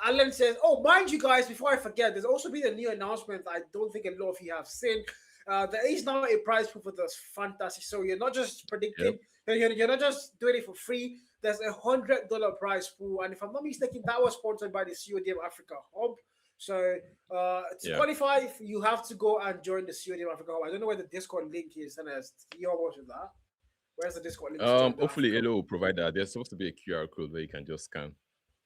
Alan says, oh, mind you guys, before I forget, there's also been a new announcement I don't think a lot of you have seen. There is now a prize pool for this fantasy. So you're not just predicting, you're not just doing it for free. There's $100 prize pool. And if I'm not mistaken, that was sponsored by the CODM Africa Hub. So to qualify, you have to go and join the CODM Africa Hub. I don't know where the Discord link is. And you all watching that? Where's the Discord link? Hopefully, Elo will provide that. There's supposed to be a QR code where you can just scan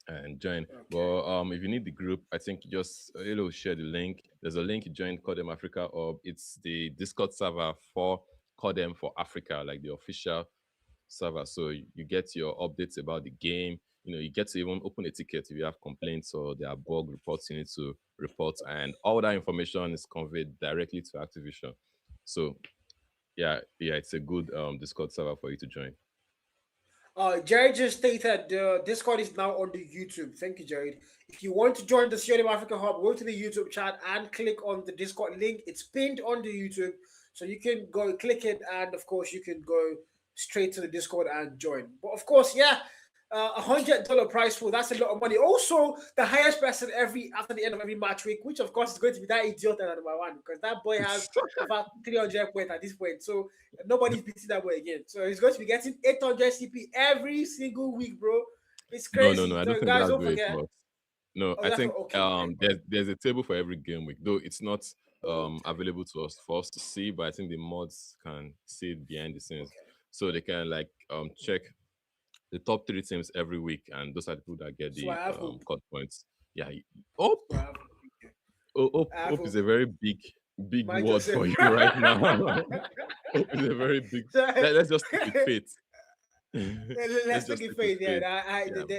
and join. Okay. Well, if you need the group, I think just Elo will share the link. There's a link you join CODEM Africa Hub. It's the Discord server for CODEM for Africa, like the official server. So you get your updates about the game. You get to even open a ticket if you have complaints or there are bug reports you need to report, and all that information is conveyed directly to Activision. So it's a good Discord server for you to join. Jared just stated the Discord is now on the YouTube. Thank you, Jared. If you want to join the CODM Africa Hub, go to the YouTube chat and click on the Discord link. It's pinned on the YouTube, so you can go click it, and of course you can go straight to the Discord and join. But of course, $100 prize pool, that's a lot of money. Also, the highest person after the end of every match week, which of course is going to be that idiot at number 1, because that boy has about 300 points at this point. So nobody's beating that boy again. So he's going to be getting 800 CP every single week, bro. It's crazy. No, I don't think guys, don't forget. No, I think there's a table for every game week, though it's not available to us for us to see, but I think the mods can see it behind the scenes. Okay. So they can check the top 3 teams every week, and those are the people that get the cut points. Yeah. Hope is a very big word for you right now. Hope is a very big. Let's just take it faith. Let's take it faith.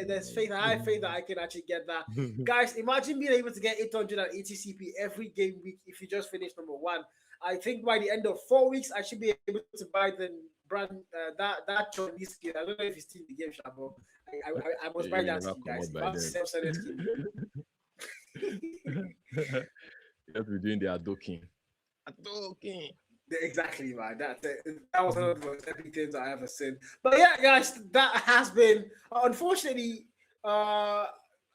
There's faith. I have faith that I can actually get that. Guys, imagine being able to get 880 CP every game week if you just finish number 1. I think by the end of 4 weeks, I should be able to buy the brand that Chinese skin. I don't know if it's still in the game, Shabo. I must buy that skin, guys. You have to be doing the Adoking. Exactly, man. That was one of the most epic things I ever seen. But yeah, guys, that has been unfortunately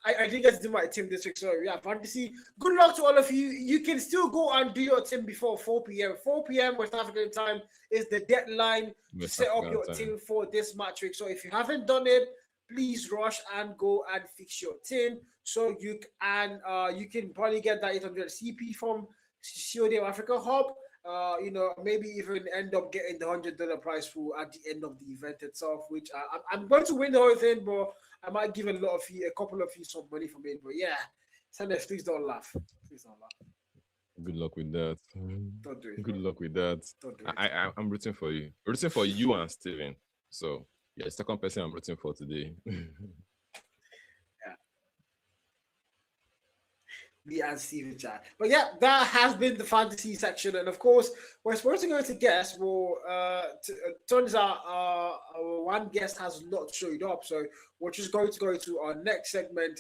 I didn't get to do my team this week, so yeah, fantasy. Good luck to all of you. You can still go and do your team before 4 p.m. 4 p.m. West African time is the deadline to West set up African your time. team for this match week. So if you haven't done it, please rush and go and fix your team so you can probably get that 800 CP from COD Africa Hub. Maybe even end up getting the $100 prize pool at the end of the event itself, which I'm going to win the whole thing, but I might give a couple of you some money from it. But yeah, Sanders, please don't laugh. Please don't laugh. Good luck with that. Don't do it. Good Bro. luck with that. Don't do it. I'm rooting for you. Rooting for you and Steven. So yeah, second person I'm rooting for today. Me and Steven chat. But yeah, that has been the fantasy section. And of course, we're supposed to go to guests. Well, turns out our one guest has not showed up. So we're just going to go to our next segment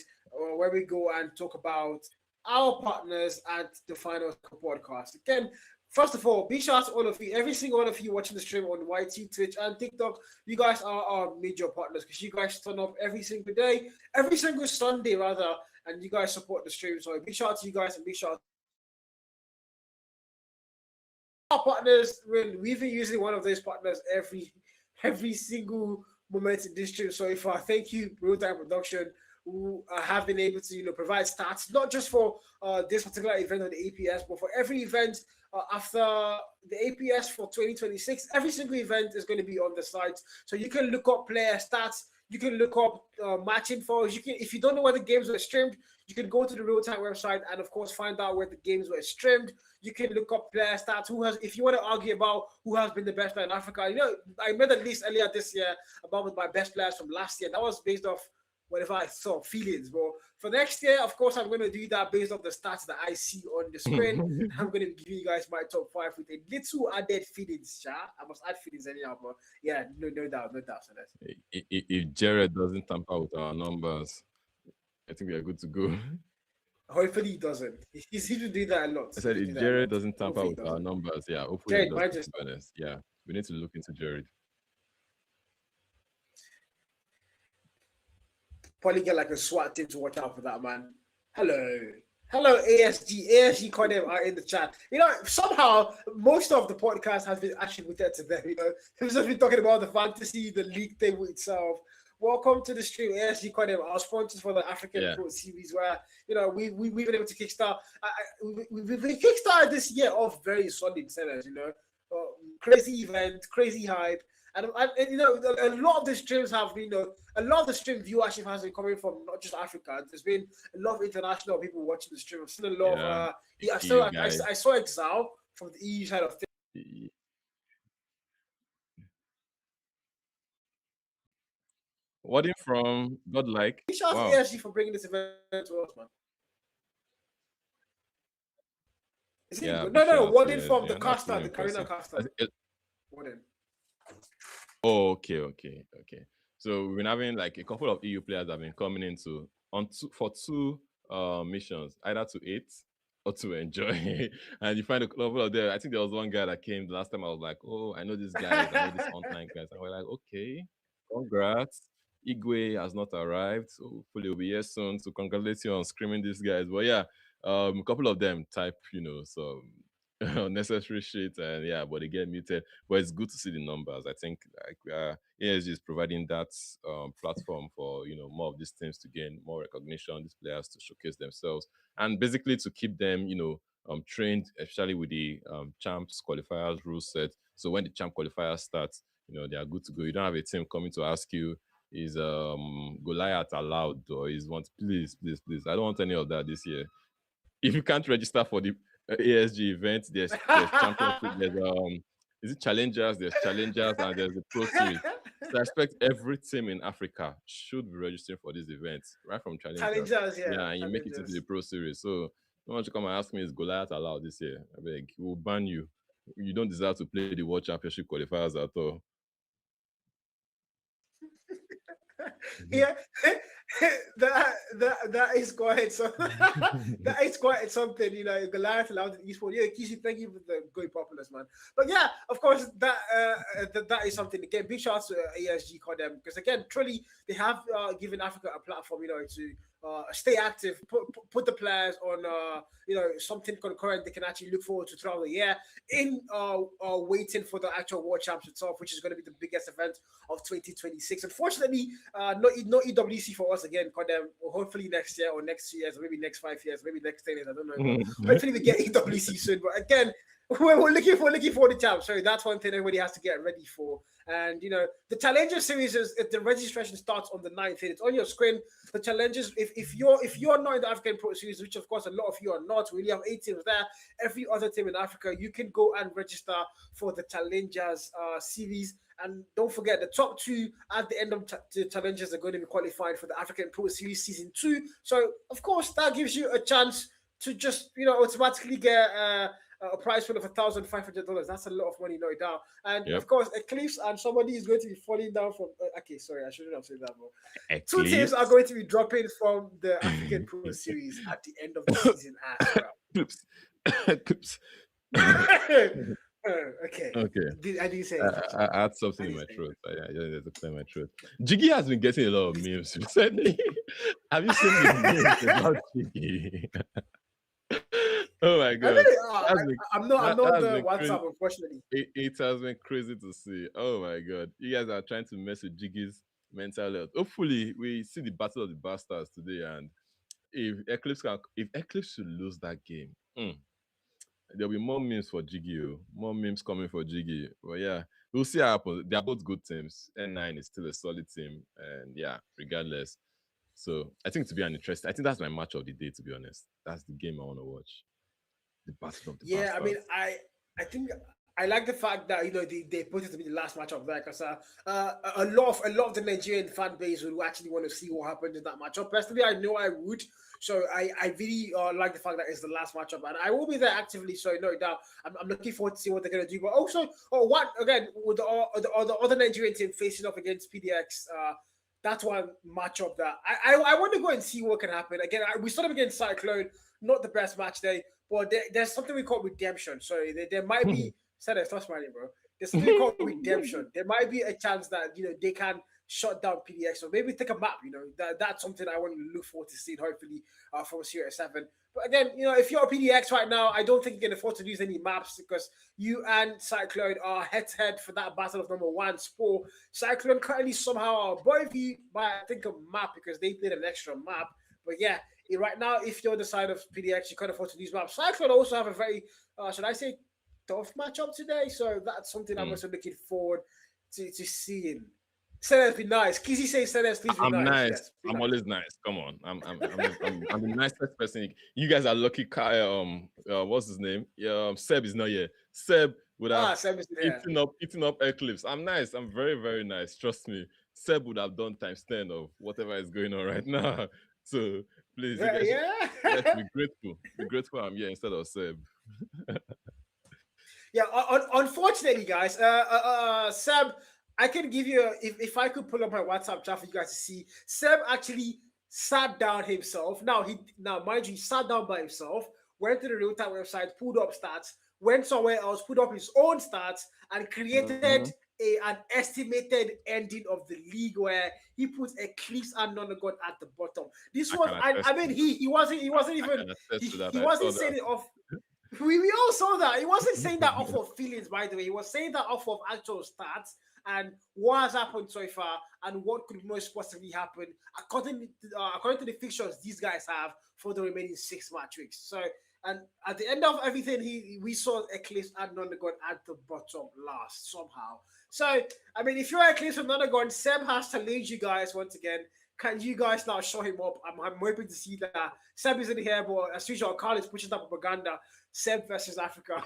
where we go and talk about our partners at the Final Podcast. Again, first of all, big shout out to all of you, every single one of you watching the stream on YT, Twitch, and TikTok. You guys are our major partners because you guys turn up every single day, every single Sunday rather, and you guys support the stream. So big shout out to you guys and big shout out to our partners. We've been using one of those partners every single moment in this stream. So if I thank you, Real Time Production, who have been able to provide stats not just for this particular event on the APS, but for every event after the APS for 2026. Every single event is going to be on the site, so you can look up player stats. You can look up match info. If you don't know where the games were streamed, you can go to the Real Time website and of course find out where the games were streamed. You can look up player stats. If you want to argue about who has been the best player in Africa, I made a list earlier this year about my best players from last year. That was based off whatever I saw, feelings. But for next year, of course, I'm going to do that based off the stats that I see on the screen. I'm going to give you guys my top 5 with a little added feelings, I must add feelings anyhow, but yeah, no doubt. So that's... If Jared doesn't tamper with our numbers, I think we are good to go. Hopefully he doesn't. He's to do that a lot. I said if Jared doesn't tamper with our numbers, yeah, hopefully Jared, he doesn't. Yeah, we need to look into Jared. Probably get like a SWAT team to watch out for that, man. Hello, ASG Condem are in the chat. Somehow most of the podcast has been attributed to them. We've just been talking about the fantasy, the league table itself. Welcome to the stream, ASG Condem, our sponsors for the African Pro Series, where we've been able to kickstart. We've kickstarted this year off very solid sellers. Crazy event, crazy hype. And a lot of the streams have been, a lot of the stream viewership has been coming from not just Africa. There's been a lot of international people watching the stream. I've seen a lot of, I saw Exile from the EU side of things. What from Godlike? Shout out to ASG for bringing this event to us, man. Is it no, Warden from the caster, the Karina caster. Warden. Oh, okay. So we've been having like a couple of EU players that have been coming into for two missions, either to eat or to enjoy. And you find a couple of them. I think there was one guy that came the last time. I was like, oh, I know this guy, I know this online guys. And we're like, okay, congrats. Igwe has not arrived, so hopefully he'll be here soon. So congratulate you on screaming these guys. But yeah, a couple of them type, some unnecessary shit, and yeah, but they get muted. But it's good to see the numbers. I think ASG is providing that platform for more of these teams to gain more recognition, these players to showcase themselves, and basically to keep them trained, especially with the champs qualifiers rule set. So when the champ qualifiers starts, they are good to go. You don't have a team coming to ask you, is Goliath allowed, or is please. I don't want any of that this year. If you can't register for the ASG event, there's championship, there's is it challengers, there's challengers, and there's the Pro Series. So I expect every team in Africa should be registering for these events, right from challengers. Yeah, and you make it into the Pro Series. So don't want to come and ask me, is Goliath allowed this year? I beg, we'll ban you. You don't deserve to play the World Championship qualifiers at all. Yeah, that is quite so. That is quite something, Goliath allowed in esports. Yeah, Kishi, thank you for the going populous, man. But yeah, of course, that is something. Again, big shout out to ASG Condem, because again, truly they have given Africa a platform, to stay active, put the players on something concurrent they can actually look forward to throughout the year in waiting for the actual World Champs itself, which is going to be the biggest event of 2026. Unfortunately, no EWC for us again. Hopefully next year or next 2 years, or maybe next 5 years, maybe next 10 years. I don't know. But hopefully we get EWC soon. But again, we're looking for the champ. So that's one thing everybody has to get ready for. And the Challenger series if the registration starts on the 9th, it's on your screen. The challenges, if you're not in the African Pro Series, which of course a lot of you are not, we only have 8 teams there. Every other team in Africa, you can go and register for the Challengers series. And don't forget, the top 2 at the end of the challenges are going to be qualified for the African Pro Series Season 2. So, of course, that gives you a chance to just, automatically get a prize pool of $1,500. That's a lot of money, no doubt. And of course, Eclipse and somebody is going to be falling down from. Okay, sorry, I shouldn't have said that. But 2 teams are going to be dropping from the African Pro Series at the end of the season as well. Eclipse. Okay. I didn't say I had something in my throat. I just clear my throat. Jiggy has been getting a lot of memes recently. Have you seen the memes about Jiggy? Oh my god! I'm not the WhatsApp, unfortunately. It has been crazy to see. Oh my god! You guys are trying to mess with Jiggy's mental health. Hopefully, we see the battle of the bastards today, and if Eclipse should lose that game, there'll be more memes for Jiggy. More memes coming for Jiggy. But yeah, we'll see how happens. They are both good teams. N9 is still a solid team, and yeah, regardless. So I think to be an interesting. I think that's my match of the day. To be honest, that's the game I want to watch. The battle of the bastards. I mean, I think I like the fact that they put it to be the last matchup there because a lot of the Nigerian fan base would actually want to see what happened in that matchup. Personally, I know I would. So I really like the fact that it's the last matchup, and I will be there actively. So no doubt, I'm looking forward to see what they're gonna do. But also, what again with the other Nigerian team facing up against PDX? That's one matchup that I want to go and see what can happen. Again, we started against Cyclone, not the best match day, but there's something we call redemption. So there might be. Stop smiling, bro. There's something called redemption. There might be a chance that they can shut down PDX, or maybe take a map. That's something I want to look forward to seeing. Hopefully, from Series 7. But again, if you're a PDX right now, I don't think you can afford to lose any maps because you and Cyclone are head to head for that battle of number 1 sport. Cyclone currently somehow are both of you by I think a map because they played an extra map. But yeah, right now, if you're the side of PDX, you can't afford to lose maps. Cyclone also have a very, should I say, tough matchup today. So that's something I'm also looking forward to seeing. Say be nice. Kizzy says, please be nice. I'm nice. Yes, I'm always nice. Come on. I'm the nicest person. You guys are lucky. What's his name? Seb is not here. Seb would have eaten up Eclipse. I'm nice. I'm very, very nice. Trust me. Seb would have done times 10 of whatever is going on right now. So please, let's be grateful. Be grateful I'm here instead of Seb. Yeah, unfortunately, guys, Seb, I can give you if I could pull up my WhatsApp chat for you guys to see. Seb actually sat down himself. Now mind you, he sat down by himself, went to the Real Time website, pulled up stats, went somewhere else, put up his own stats, and created an estimated ending of the league where he put Eclipse and Nonagon at the bottom. This was, I mean, he wasn't even he wasn't saying it off. We all saw that. He wasn't saying that off of feelings, by the way. He was saying that off of actual stats and what has happened so far and what could most possibly happen according to the fixtures these guys have for the remaining 6 match weeks. So, and at the end of everything, we saw Eclipse and Nonagon at the bottom last somehow. So, I mean, if you're Eclipse and Nonagon, Seb has challenged you guys once again. Can you guys now show him up? I'm hoping to see that. Seb isn't here, but as usual, Carl is pushing that propaganda. Seb versus Africa.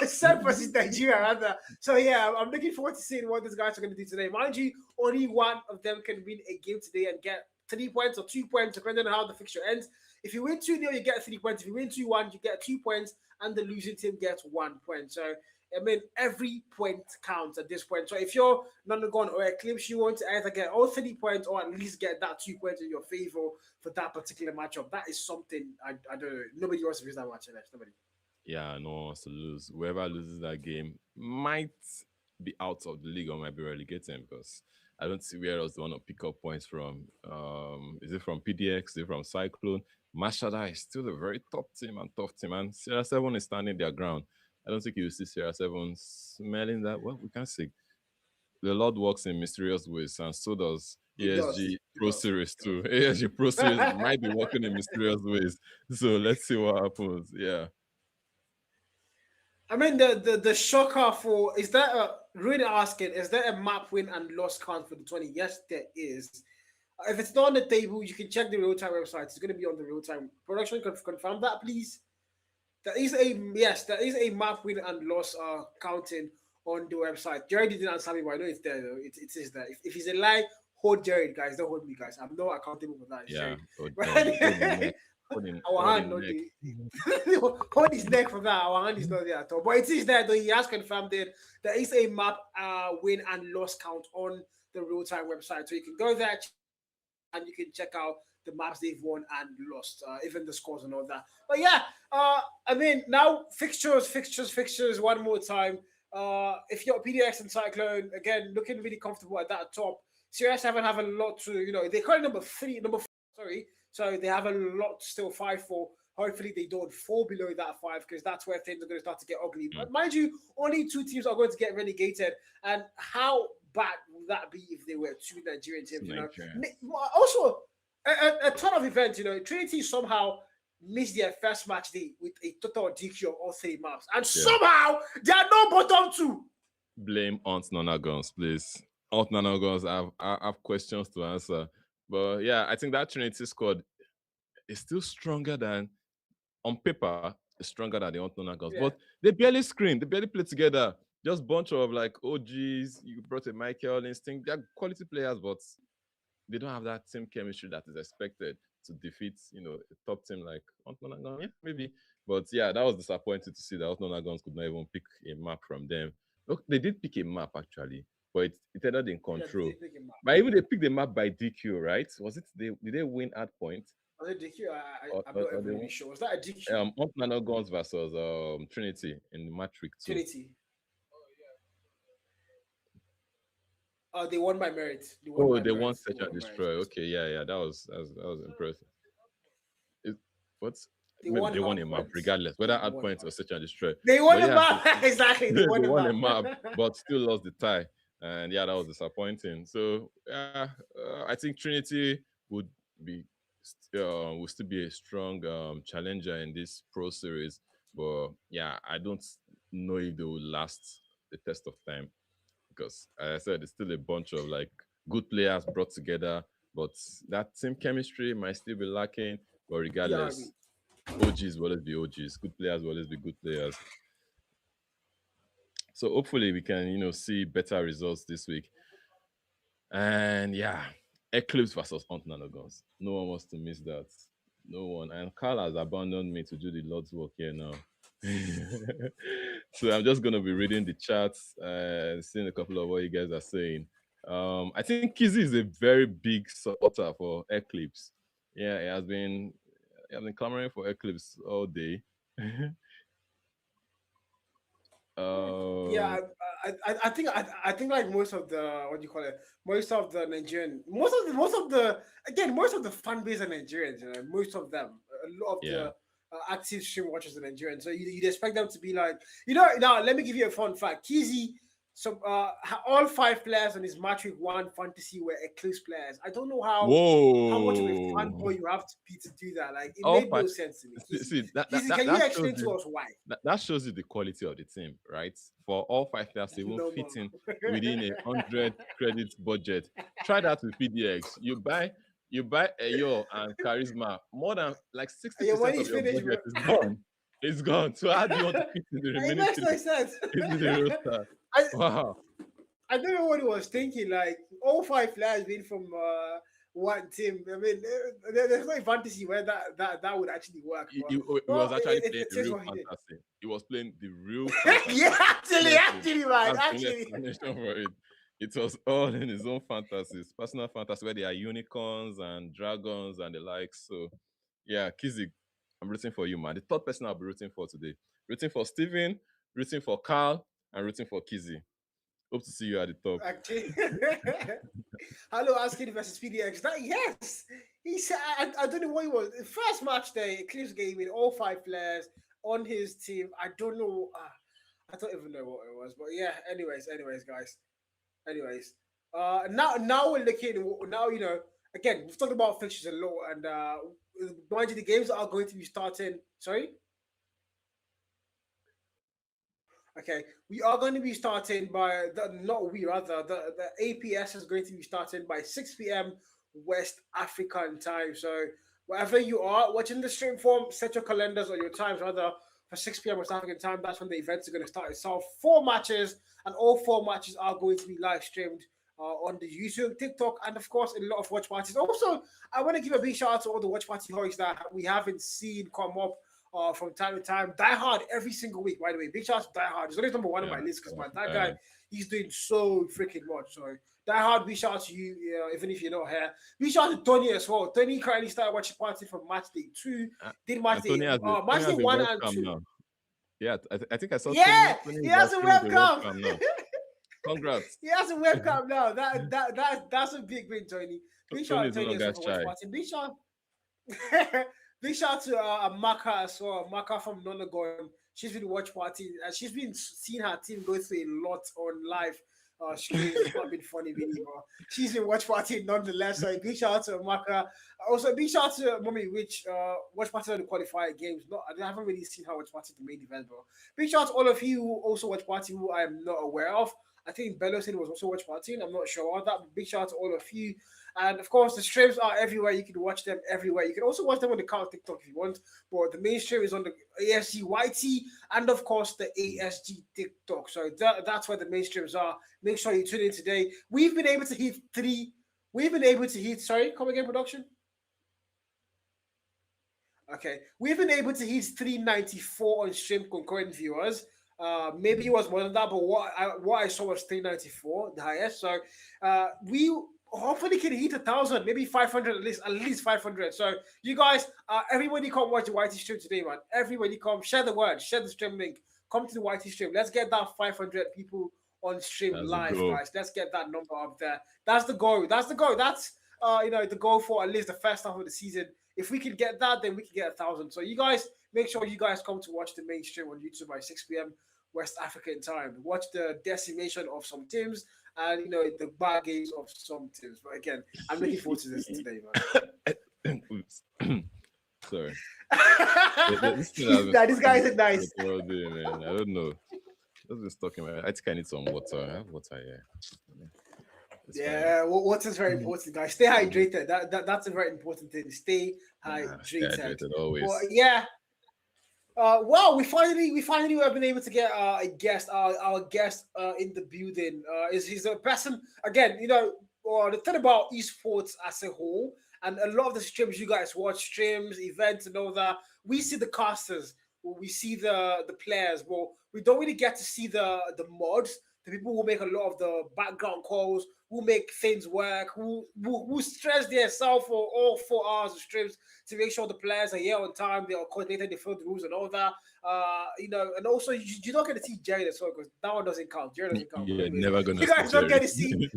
Seb versus Nigeria, rather. So, yeah, I'm looking forward to seeing what these guys are going to do today. Mind you, only one of them can win a game today and get 3 points or 2 points, depending on how the fixture ends. If you win 2-0, you get 3 points. If you win 2-1, you get 2 points, and the losing team gets 1 point. So, I mean, every point counts at this point. So if you're Nonagon or Eclipse, you want to either get all 3 points or at least get that 2 points in your favor for that particular matchup. That is something I don't know. Nobody wants to lose that match. Nobody. Yeah, no one wants to lose. Whoever loses that game might be out of the league or might be relegated because I don't see where else they want to pick up points from. Is it from PDX? Is it from Cyclone? Mashada is still a very top team and tough team, and Sierra 7 is standing their ground. I don't think you see Sierra 7 smelling that. Well, we can see the Lord works in mysterious ways, and so does It does. ESG It Pro does. Series too. ESG Pro Series might be working in mysterious ways. So let's see what happens. Yeah. I mean, the shocker for is that really asking, is there a map win and loss count for the 20? Yes, there is. If it's not on the table, you can check the real time website. It's going to be on the real time. Production, confirm that, please. There is a yes, there is a map win and loss counting on the website. Jared didn't answer me, but I know it's there though. It is there. If he's a lie, hold Jared, guys. Don't hold me, guys. I'm not accountable for that. It's Yeah. Jared. Hold in neck. Our Hold hand, in not neck. the hold his neck for that. Our hand is not there at all. But it is there though. He has confirmed it. There is a map win and loss count on the real time website, so you can go there and you can check out the maps they've won and lost, even the scores and all that. But yeah, I mean, now fixtures one more time. If you're PDX and Cyclone, again, looking really comfortable at that top. Sirius haven't have a lot to, they're currently number 4, sorry. So they have a lot to still fight for. Hopefully they don't fall below that 5 because that's where things are going to start to get ugly. But mind you, only 2 teams are going to get relegated. And how bad would that be if they were 2 Nigerian teams? Also, a ton of events. Trinity somehow missed their first match day with a total DQ of all 3 maps, and somehow they are no bottom 2. Blame Aunt Nana Guns, please. Aunt Nana Guns, I have questions to answer. But yeah, I think that Trinity squad is still stronger than, on paper, is stronger than the Aunt Nana Guns. But they barely screen, they barely play together. Just bunch of like OGs. You brought a Michael Instinct. They're quality players, but they don't have that team chemistry that is expected to defeat, a top team like Aunt Nana Guns. Yeah, maybe. But yeah, that was disappointing to see that Aunt Nana Guns could not even pick a map from them. Look, they did pick a map actually, but it ended in control. But even they picked the map by DQ, right? Was it did they win at point? Was it DQ? I'm not even really sure. Was that a DQ? Aunt Nana Guns versus Trinity in the match week 2. Trinity. They won by merit. They won Search and Destroy. Okay, yeah, that was impressive. They won a map, regardless whether at points or Search and Destroy. They won a map, exactly. They won a map, but still lost the tie, and yeah, that was disappointing. So yeah, I think Trinity would still be a strong challenger in this Pro Series, but yeah, I don't know if they will last the test of time. Because as I said, it's still a bunch of like good players brought together, but that team chemistry might still be lacking. But regardless, OGs will always be OGs. Good players will always be good players. So hopefully we can, see better results this week. And yeah, Eclipse versus Aunt Nana Guns. No one wants to miss that. No one. And Carl has abandoned me to do the Lord's work here now. So I'm just going to be reading the chats and seeing a couple of what you guys are saying. I think Kizzy is a very big supporter for Eclipse. Yeah, he has been clamoring for Eclipse all day. Yeah, I think like most of the most of the Nigerian, most of the fan base are Nigerians. Most of them, a lot of the active stream watchers are Nigerian. So you'd expect them to be like, Now let me give you a fun fact. Kizzy, all 5 players on his match week 1 fantasy were Eclipse players. I don't know how much of a fanboy you have to be to do that. Like it made no sense to me. Kizzy, can you explain to us why? That shows you the quality of the team, right? For all 5 players to even fit in within a 100 credit budget. Try that with PDX. You buy Ayo and Charisma, more than like 60% of your budget is gone. It's gone. So how do you want to fit in the remaining? It makes no sense. Wow. I don't know what he was thinking. Like all 5 players being from one team. I mean, there's no fantasy where that would actually work. He was actually playing the real fantasy. He was playing the real fantasy. Yeah, actually, man. Actually. It was all in his own fantasies, personal fantasy, where there are unicorns and dragons and the like. So, yeah, Kizzy, I'm rooting for you, man. The third person I'll be rooting for today. Rooting for Steven, rooting for Carl, and rooting for Kizzy. Hope to see you at the top. Okay. Hello, Asking versus PDX. Yes, he said. I don't know what it was. The first match day, Eclipse gave in all 5 players on his team. I don't know. I don't even know what it was, but yeah. Anyways, guys. Anyways, now we're looking. Now again, we've talked about fixtures a lot, and mind you, the games are going to be starting. Sorry. Okay, we are going to be starting by the APS is going to be starting by 6 p.m. West African time. So wherever you are watching the stream form, set your calendars or your times rather for 6 p.m. West African time. That's when the events are going to start itself. 4 matches, and all 4 matches are going to be live streamed on the YouTube, TikTok, and of course a lot of watch parties. Also, I want to give a big shout out to all the watch party hosts that we haven't seen come up from time to time. Die Hard every single week, by the way. Big shout out to Die Hard. He's always number 1 on my list because that guy, he's doing so freaking much. So Die Hard, big shout out to you, even if you're not here. Big shout out to Tony as well. Tony currently started watching party from match day 2. Did match day 1 and 2. Now. Yeah, I think I saw. Yeah, he has a webcam. Now. Congrats. He has a webcam now. That's a big win, Tony. Big shout out to Tony as well for watching. Big shout out to Maka as well. Maka from Nonagon. She's been watch party and she's been seeing her team go through a lot on live streams. It's not been funny, really, but she's been watch party nonetheless. So big shout out to Maka. Also, big shout out to Mommy, which watch party on the qualifier games. I haven't really seen her watch party the main event, bro. Big shout out to all of you who also watch party who I am not aware of. I think Bello said was also watch party. I'm not sure about that. But big shout out to all of you. And of course, the streams are everywhere. You can watch them everywhere. You can also watch them on the Count TikTok if you want. But the main stream is on the ASG YT and of course the ASG TikTok. So that's where the main streams are. Make sure you tune in today. We've been able to hit 3. Sorry, come again, production. Okay, we've been able to hit 394 on stream concurrent viewers. Maybe it was more than that, but what I saw was 394, the highest. So we hopefully can hit 1,000, maybe 500 at least 500. So you guys, everybody come watch the YT stream today, man. Everybody come, share the word, share the stream link, come to the YT stream. Let's get that 500 people on stream live, guys. Let's get that number up there. That's the goal. That's the goal for at least the first half of the season. If we can get that, then we can get 1,000. So you guys, make sure you guys come to watch the main stream on YouTube by 6 p.m. West African time. Watch the decimation of some teams and the bad games of some teams. But again, I'm looking forward to this today, man. Oops. Sorry. This guy is nice. Man. I don't know. I've been talking about. I think I need some water. I have water here. Yeah, water is very important, guys. Stay hydrated. That's a very important thing. Stay hydrated. Always. But yeah. Wow, we finally have been able to get a guest, our guest in the building. He's a person again, the thing about esports as a whole, and a lot of the streams you guys watch, streams, events, and all that. We see the casters, we see the players. Well, we don't really get to see the mods, the people who make a lot of the background calls, who make things work, who stress themselves for all 4 hours of streams to make sure the players are here on time, they are coordinated, they follow the rules and all that. And also you don't get to see Jerry as well because that one doesn't count. Jerry doesn't count. Yeah, never gonna. You guys don't get to see.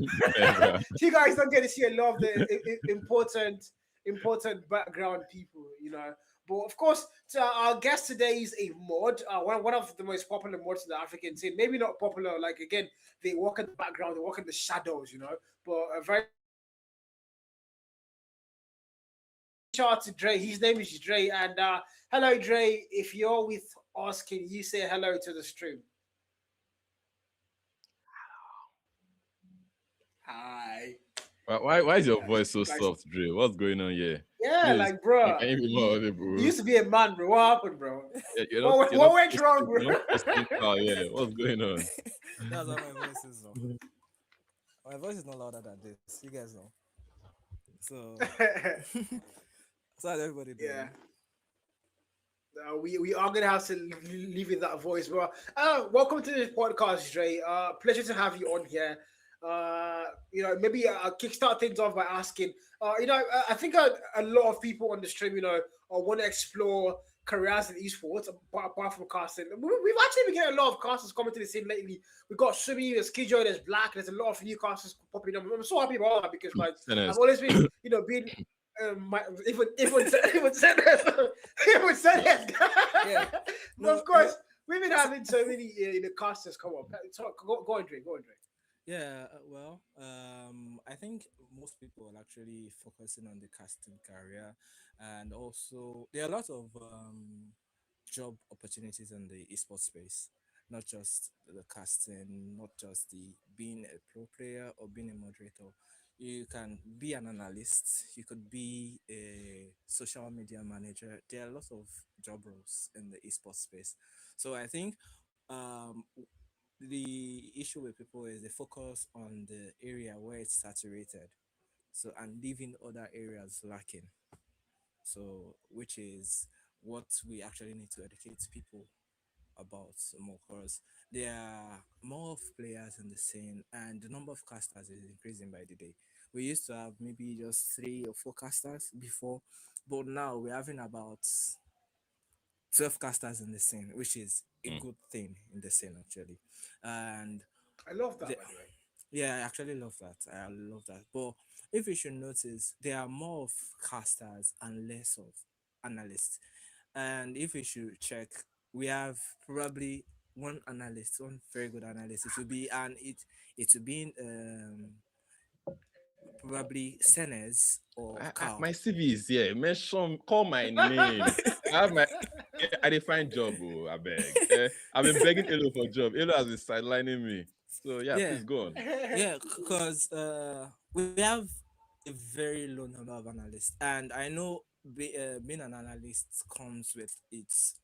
You guys don't get to see a lot of the important background people, But of course, our guest today is a mod, one of the most popular mods in the African scene. Maybe not popular, like again, they work in the background, they work in the shadows, But a very shout out to Dre. His name is Dre, and hello, Dre. If you're with us, can you say hello to the stream? Hi. Why is your voice so soft, Dre? What's going on here? Yeah, Please, like, bro. Can you be more audible? You used to be a man, bro. What happened, bro? Yeah, what went wrong, bro? Yeah, what's going on? That's how my voice is. My voice is not louder than this. You guys know. So, so how's everybody doing? Yeah. We are gonna have to leave with that voice, bro. Welcome to this podcast, Dre. Pleasure to have you on here. Maybe I'll kickstart things off by asking. I think a lot of people on the stream, want to explore careers in esports apart from casting. We've actually been getting a lot of casters coming to the scene lately. We've got Sumi, there's Kijo, there's Black, there's a lot of new casters popping up. I'm so happy about all that because like I've Senez. always been, being even said even said even said it. Yeah. But No, of course, we've been having so many casters come up. So go on, Drake. Go on, Drake. yeah, well, I think most people are actually focusing on the casting career, and also there are a lot of job opportunities in the esports space. Not just the casting, not just the being a pro player or being a moderator. You can be an analyst. You could be a social media manager. There are lots of job roles in the esports space. So I think um, the issue with people is they focus on the area where it's saturated, so and leaving other areas lacking, so which is what we actually need to educate people about more, because there are more of players in the scene and the number of casters is increasing by the day. We used to have maybe just 3 or 4 casters before, but now we're having about 12 casters in the scene, which is a Mm. good thing in the scene actually. And I love that the, by the way. yeah, I actually love that. I love that. But if you should notice, there are more of casters and less of analysts. And if we should check, we have probably one analyst, one very good analyst. It will be probably Senes or Carl. My CV is here. Mention, call my name. I have my. I define job. Oh, I beg. I've been begging Elo for job. Elo has been sidelining me. So yeah, Yeah, please go on. yeah, because we have a very low number of analysts, and I know being an analyst comes with its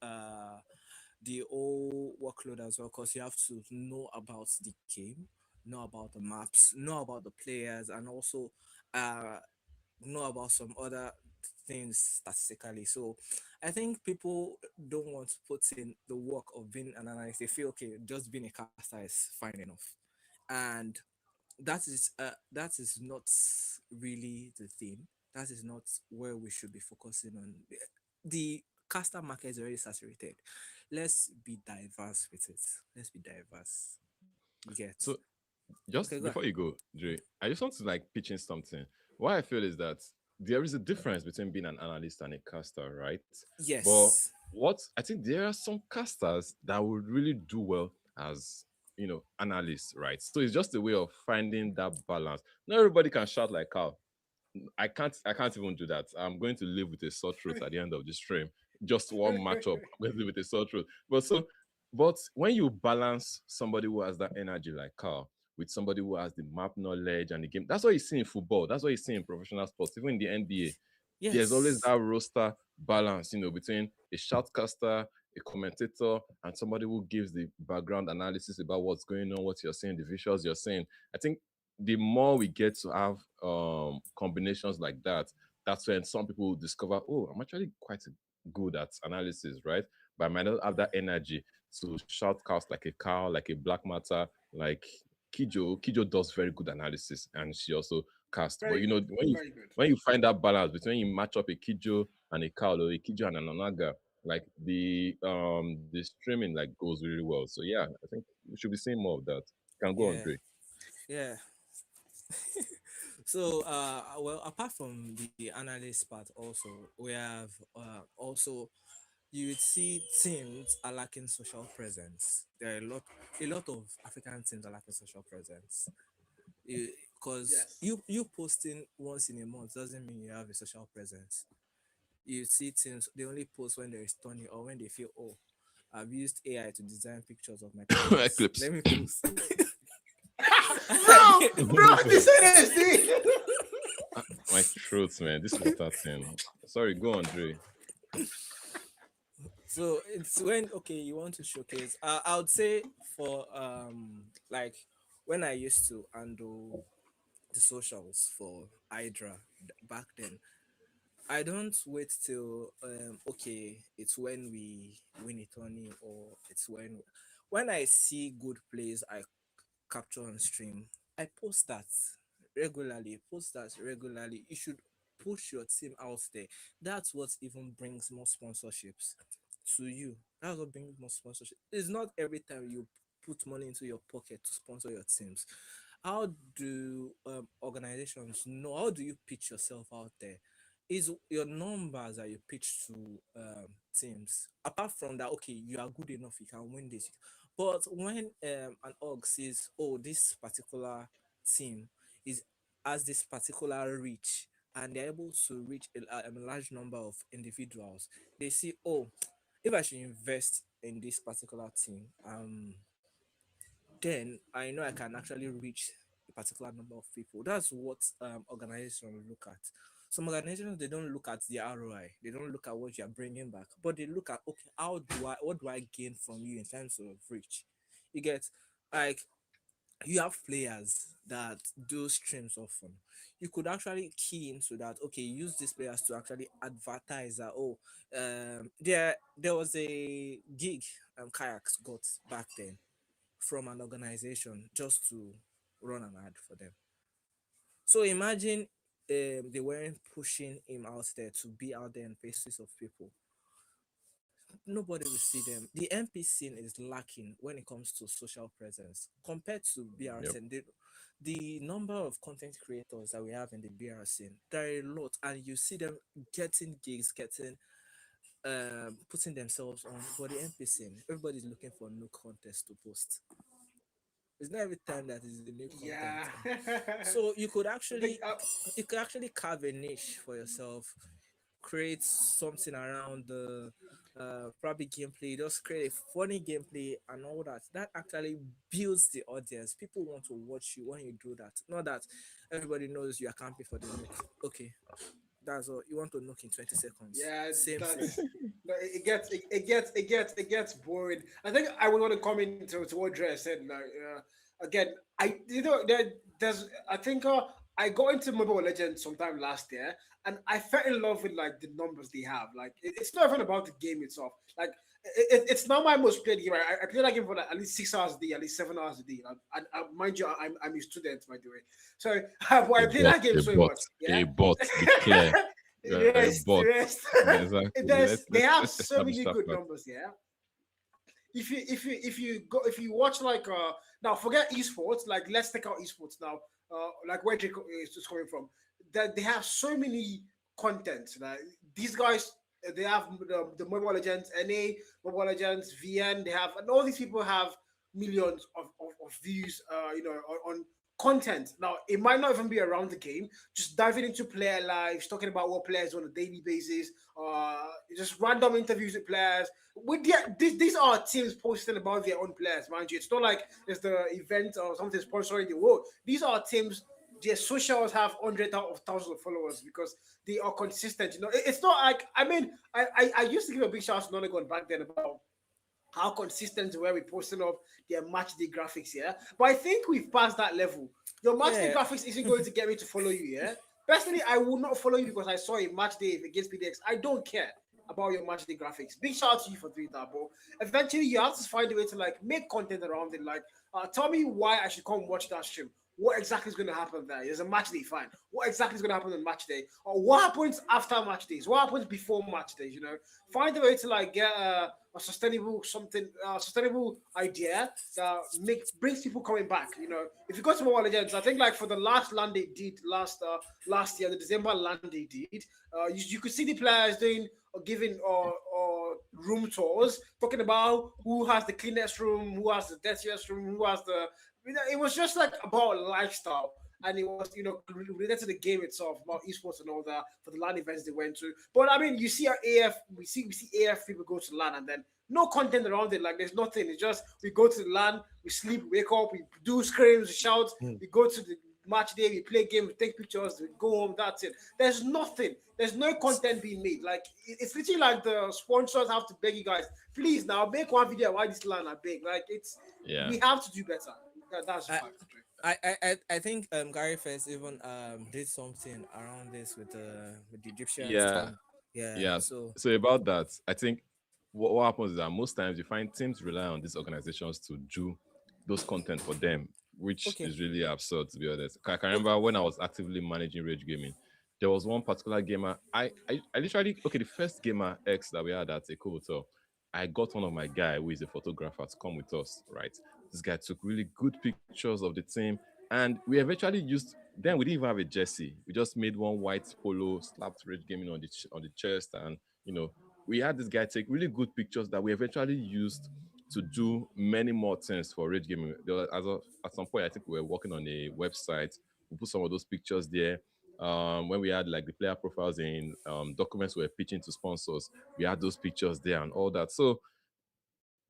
the whole workload as well, because you have to know about the game, know about the maps, know about the players, and also uh know about some other things statistically. So I think people don't want to put in the work of being an analyst. They feel okay, just being a caster is fine enough, and that is not really the thing. That is not where we should be focusing on. The caster market is already saturated. Let's be diverse with it. Let's be diverse. You get. So Okay, just go before ahead. you go, Dre, I just want to like pitch in something. What I feel is that there is a difference between being an analyst and a caster, right? But Yes. what I think there are some casters that would really do well as analysts, right? So it's just a way of finding that balance. Not everybody can shout like Carl. I can't even do that. I'm going to live with a sore throat at the end of this stream. Just one matchup, I'm going to live with a sore throat. But when you balance somebody who has that energy like Carl with somebody who has the map knowledge and the game, that's what you see in football. That's what you see in professional sports, even in the NBA. There's always Yes. that roster balance, between a shoutcaster, a commentator, and somebody who gives the background analysis about what's going on, what you're saying, the visuals you're saying. I think the more we get to have combinations like that, that's when some people discover, oh, I'm actually quite good at analysis, right? But I might not have that energy to shoutcast like a cow, like a black matter, like Kijo. Kijo does very good analysis, and she also cast. But Very good. when you Very good. when you find that balance between you match up a Kijo and a cow, or a Kijo and an Onaga, like the streaming like goes really well. So yeah, I think we should be seeing more of that. You can go on, Yeah. Dre. Yeah. So, well, apart from the analyst part, also we have also you would see teams are lacking social presence. There are a lot of African teams are lacking social presence. Because Yes. you posting once in a month doesn't mean you have a social presence. You see teams they only post when there is tourney or when they feel, oh, I've used AI to design pictures of my players. Eclipse. Let me post. Bro, listen to this, dude. My throat, man. This water thing. Sorry, go on, Dre. So it's when okay you want to showcase. I would say for like when I used to handle the socials for Hydra back then, I don't wait till okay it's when we win a tourney, or it's when I see good plays I capture on stream. I post that regularly. Post that regularly. You should push your team out there. That's what even brings more sponsorships to you. That's what brings more sponsorship. It's not every time you put money into your pocket to sponsor your teams. How do organizations know? How do you pitch yourself out there? Is your numbers that you pitch to teams. Apart from that, okay, you are good enough, you can win this. But when an org says, "Oh, this particular team is has this particular reach," and they're able to reach a large number of individuals, they see, "Oh, if I should invest in this particular team, then I know I can actually reach a particular number of people." That's what organizations look at. Some organizations, they don't look at the ROI, they don't look at what you're bringing back, but they look at, okay, what do I gain from you in terms of reach? You get, like, you have players that do streams often. You could actually key into that. Okay, use these players to actually advertise that. Oh, there was a gig kayaks got back then from an organization just to run an ad for them. So imagine they weren't pushing him out there to be out there in faces of people. Nobody will see them. The MP scene is lacking when it comes to social presence compared to Yep. BRSN. The number of content creators that we have in the BR scene, there are a lot, and you see them getting gigs, getting putting themselves on. For the MP scene, everybody's looking for new contest to post. It's not every time that is the new content. Yeah. So you could I think, actually carve a niche for yourself, create something around the probably gameplay, just create a funny gameplay and all that. That actually builds the audience. People want to watch you when you do that. Not that everybody knows you are camping for the nuke. Okay, that's all. You want to nuke in 20 seconds. yeah, Same thing. that's no, it gets boring. I think I would want to come into what Dre said. Like, again, there's I think I got into Mobile Legends sometime last year, and I fell in love with like the numbers they have. Like, it's not even about the game itself. Like, it's not my most played game. I play that game for like at least 6 hours a day, at least 7 hours a day. Mind you, I'm a student, by the way. So but I play that game A so bot, much. Yeah. a bot, declare. You're a Rest, bot. rest. Exactly. They have Let's so establish many that good fact. numbers. Yeah. If you watch like now forget esports, like let's take out esports now, like where Jacob is just coming from, that they have so many content. Like these guys, they have the Mobile Legends NA, Mobile Legends VN. They have, and all these people have millions of views, on content. Now it might not even be around the game, just diving into player lives, talking about what players do on a daily basis, just random interviews with players. These are teams posting about their own players, mind you. It's not like it's the event or something sponsoring the world. These are teams. Their socials have hundreds of thousands of followers because they are consistent. It's not like, I mean, I used to give a big shout out to Nonagon back then about how consistent were we posting up their match day graphics, yeah. But I think we've passed that level. Your match day Yeah. graphics isn't going to get me to follow you, yeah. Personally, I will not follow you because I saw a match day against PDX. I don't care about your match day graphics. Big shout out to you for doing that, bro. Eventually, you have to find a way to like make content around it. Like, tell me why I should come watch that stream. What exactly is going to happen there? There's a match day, fine. What exactly is going to happen on match day? Or what happens after match days? What happens before match days? Find a way to like get a sustainable idea that brings people coming back. If you go to Mobile Legends, I think like for the last LAN they did last year, the December LAN they did, you could see the players doing or giving or room tours, talking about who has the cleanest room, who has the dirtiest room, who has the. It was just like about lifestyle. And it was, related to the game itself, about esports and all that for the LAN events they went to. But I mean, you see our AF, we see AF people go to LAN and then no content around it. Like there's nothing. It's just we go to the LAN, we sleep, wake up, we do screams, we shout, we go to the match day, we play game, we take pictures, we go home. That's it. There's nothing. There's no content being made. Like it's literally like the sponsors have to beg you guys, please now make one video why this LAN are big. Like we have to do better. That's the fact. I think Gary first even did something around this with the Egyptians. Yeah. Yeah. So about that, I think what happens is that most times you find teams rely on these organizations to do those content for them, which Okay. is really absurd, to be honest. I can remember when I was actively managing Rage Gaming, there was one particular gamer. I literally okay. The first gamer X that we had at a hotel, I got one of my guy who is a photographer to come with us. Right, this guy took really good pictures of the team, and we eventually used. Then we didn't even have a jersey. We just made one white polo, slapped Rage Gaming on the chest, and you know we had this guy take really good pictures that we eventually used to do many more things for Rage Gaming. At some point, I think we were working on a website. We put some of those pictures there. When we had like the player profiles in documents we were pitching to sponsors, we had those pictures there and all that. So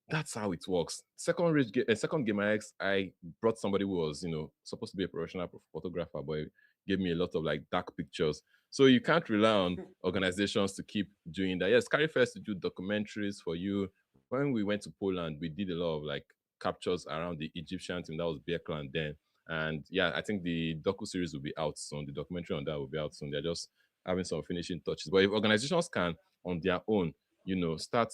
that's how it works. Second Gamer X, I brought somebody who was, supposed to be a professional photographer, but he gave me a lot of like dark pictures. So you can't rely on organizations to keep doing that. Yes, Carry First to do documentaries for you. When we went to Poland, we did a lot of like captures around the Egyptian team. That was Beer Clan then. And yeah, I think the docu series will be out soon. The documentary on that will be out soon. They're just having some finishing touches. But if organizations can on their own, start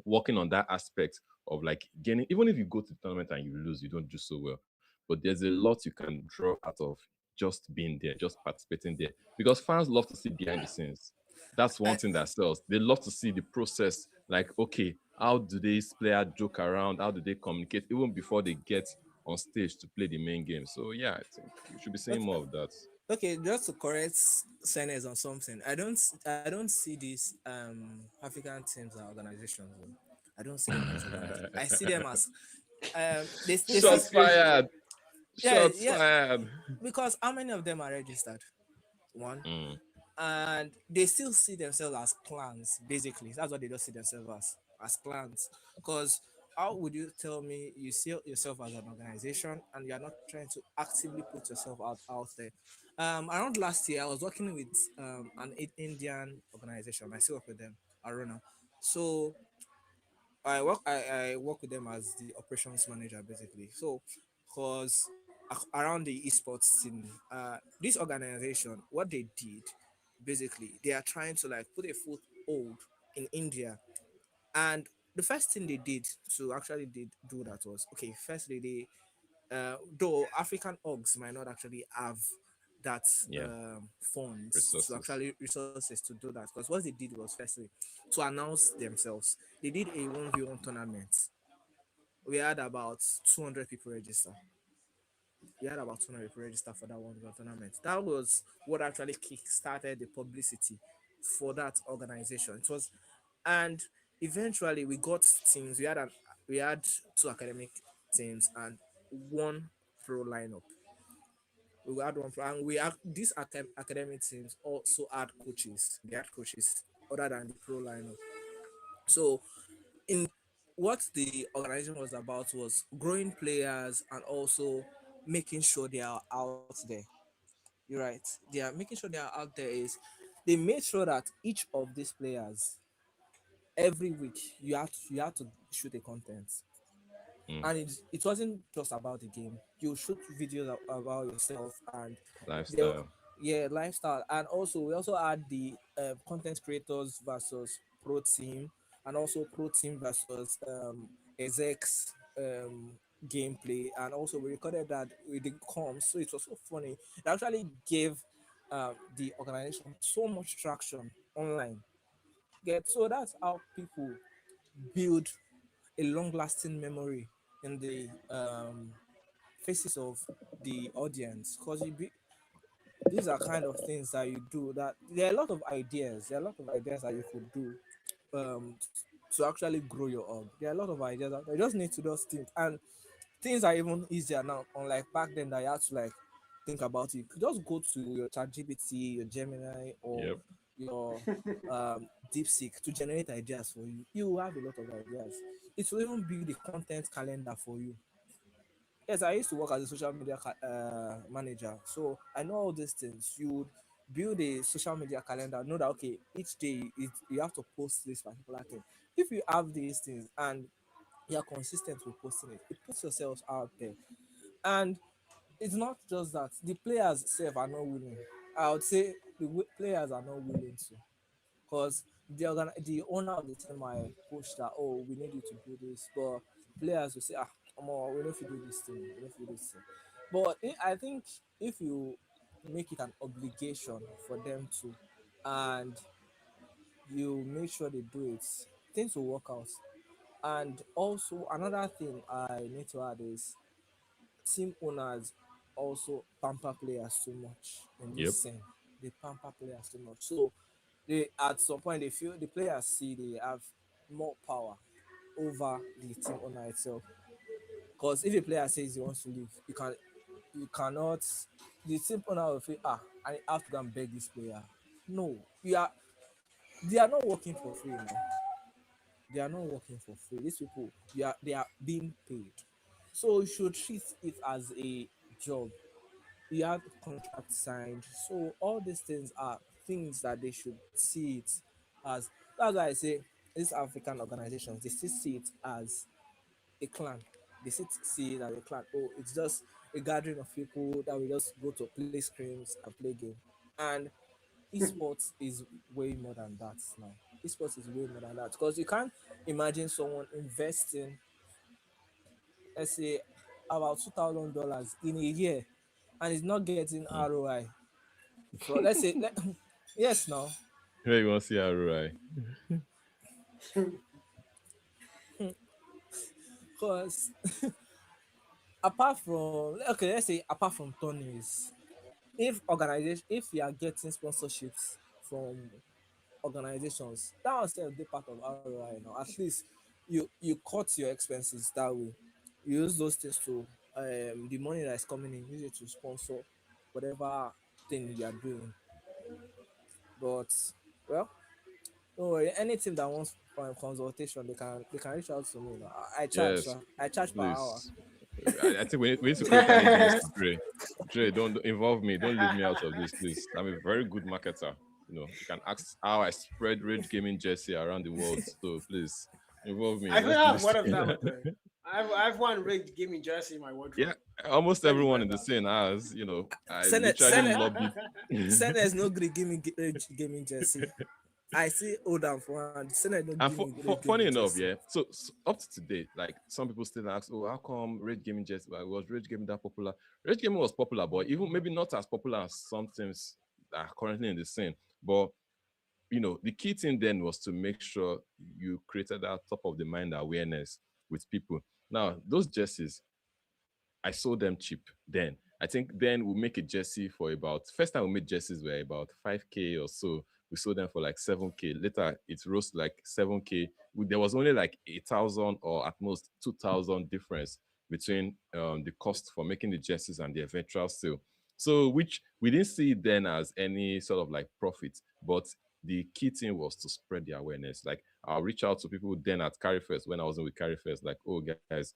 working on that aspect of like gaining, even if you go to the tournament and you lose, you don't do so well. But there's a lot you can draw out of just being there, just participating there. Because fans love to see behind the scenes. That's one I, thing that sells. They love to see the process. Like, okay, how do these players joke around? How do they communicate even before they get on stage to play the main game? So yeah, I think we should be seeing okay, more of that. okay, just to correct Senes on something, I don't see these African teams and organizations. I don't see them as organized. I see them as they see, Shots fired. yeah, Shots yeah, fired. because how many of them are registered? One. Mm. And they still see themselves as clans. Basically, that's what they don't see themselves as clans. Because how would you tell me you see yourself as an organization and you're not trying to actively put yourself out there? Around last year, I was working with an Indian organization. I still work with them, Aruna. So I work with them as the operations manager basically. So because around the esports scene, this organization, what they did basically, they are trying to like put a foothold in India. And the first thing they did to actually did do that was okay. Firstly, they though African orgs might not actually have that Yeah, funds to resources. actually resources to do that, because what they did was firstly to announce themselves. They did a 1v1 tournament. We had about 200 people register. We had about 200 people register for that 1v1 tournament. That was what actually kick started the publicity for that organization. It was, and eventually we got teams. We had two academic teams and one pro lineup. We had one pro, and we have these academic teams also had coaches. They had coaches other than the pro lineup. So in what the organization was about was growing players and also making sure they are out there. You're right. They are making sure they are out there is they made sure that each of these players every week you have to shoot a content. Mm. And it wasn't just about the game. You shoot videos about yourself and they Lifestyle. yeah, lifestyle. And also we also had the content creators versus pro team, and also pro team versus execs gameplay. And also we recorded that with the comms, so it was so funny. It actually gave the organization so much traction online. Get so that's how people build a long-lasting memory in the faces of the audience, because these are kind of things that you do. That there are a lot of ideas. There are a lot of ideas that you could do um, to actually grow your org. There are a lot of ideas out there. You just need to just think, and things are even easier now. Unlike back then, that you had to like think about it. You could just go to your ChatGPT, your Gemini, or Yep. your DeepSeek to generate ideas for you. You have a lot of ideas. It will even build a content calendar for you. Yes, I used to work as a social media manager, so I know all these things. You would build a social media calendar, know that okay, each day you have to post this particular thing. If you have these things and you are consistent with posting it, it puts yourselves out there. And it's not just that the players themselves are not willing. I would say the players are not willing to, because the owner of the team might push that, oh, we need you to do this, but players will say, ah, come on, we don't need to do this thing, we don't need to do this thing. But I think if you make it an obligation for them to, and you make sure they do it, things will work out. And also another thing I need to add is team owners also pamper players too much in this Yep. scene. They pamper players too much. So they at some point they feel the players see they have more power over the team owner itself. Because if a player says he wants to leave, you cannot, the team owner will feel, I have to go and beg this player. No, they are not working for free now. They are not working for free. These people, they are being paid. So you should treat it as a job. You have contract signed. So all these things are things that they should see it as. That's why I say these African organizations, they still see it as a clan. They still see it as a clan. Oh, it's just a gathering of people that will just go to play screens and play game. And esports is way more than that now. Esports is way more than that because you can't imagine someone investing, let's say, about $2,000 in a year, and is not getting Mm. ROI. So let's say, yes, now, Where you want to see ROI? because apart from, okay, let's say apart from tourneys, if you are getting sponsorships from organizations, that will still be part of ROI now. At least you cut your expenses that way. You use those things to the money that is coming in, use it to sponsor whatever thing you are doing. But well, don't worry. Any team that wants consultation, they can reach out to me. I charge, Yes, sir. I charge per hour. please. I think we need to create an agency, Dre. Dre, don't involve me. Don't leave me out of this, please. I'm a very good marketer. You can ask how I spread Rage Gaming Jersey around the world. So please involve me. I think Let's I do have this one of them. together. Okay. I've one rigged gaming jersey in my Yeah, wardrobe. almost Let me everyone wear in the scene has. I literally lobbied. Senate no gree give me gaming jersey. I see hold on for hand. Senate no And give me funny gaming enough, jersey. yeah. So up to today, like some people still ask, "Oh, how come Rage Gaming just was Rage Gaming that popular?" Rage Gaming was popular, but even maybe not as popular as some teams that are currently in the scene. But the key thing then was to make sure you created that top of the mind awareness with people. Now, those jerseys, I sold them cheap then. I think then we make a jersey for about first time we made jerseys were about 5K or so. We sold them for like 7K. Later it rose to like 7K. There was only like 8,000 or at most 2,000 difference between the cost for making the jerseys and the eventual sale. So which we didn't see it then as any sort of like profit, but the key thing was to spread the awareness. Like I'll reach out to people then at Carryfest when I wasn't with Carryfest, like, oh guys,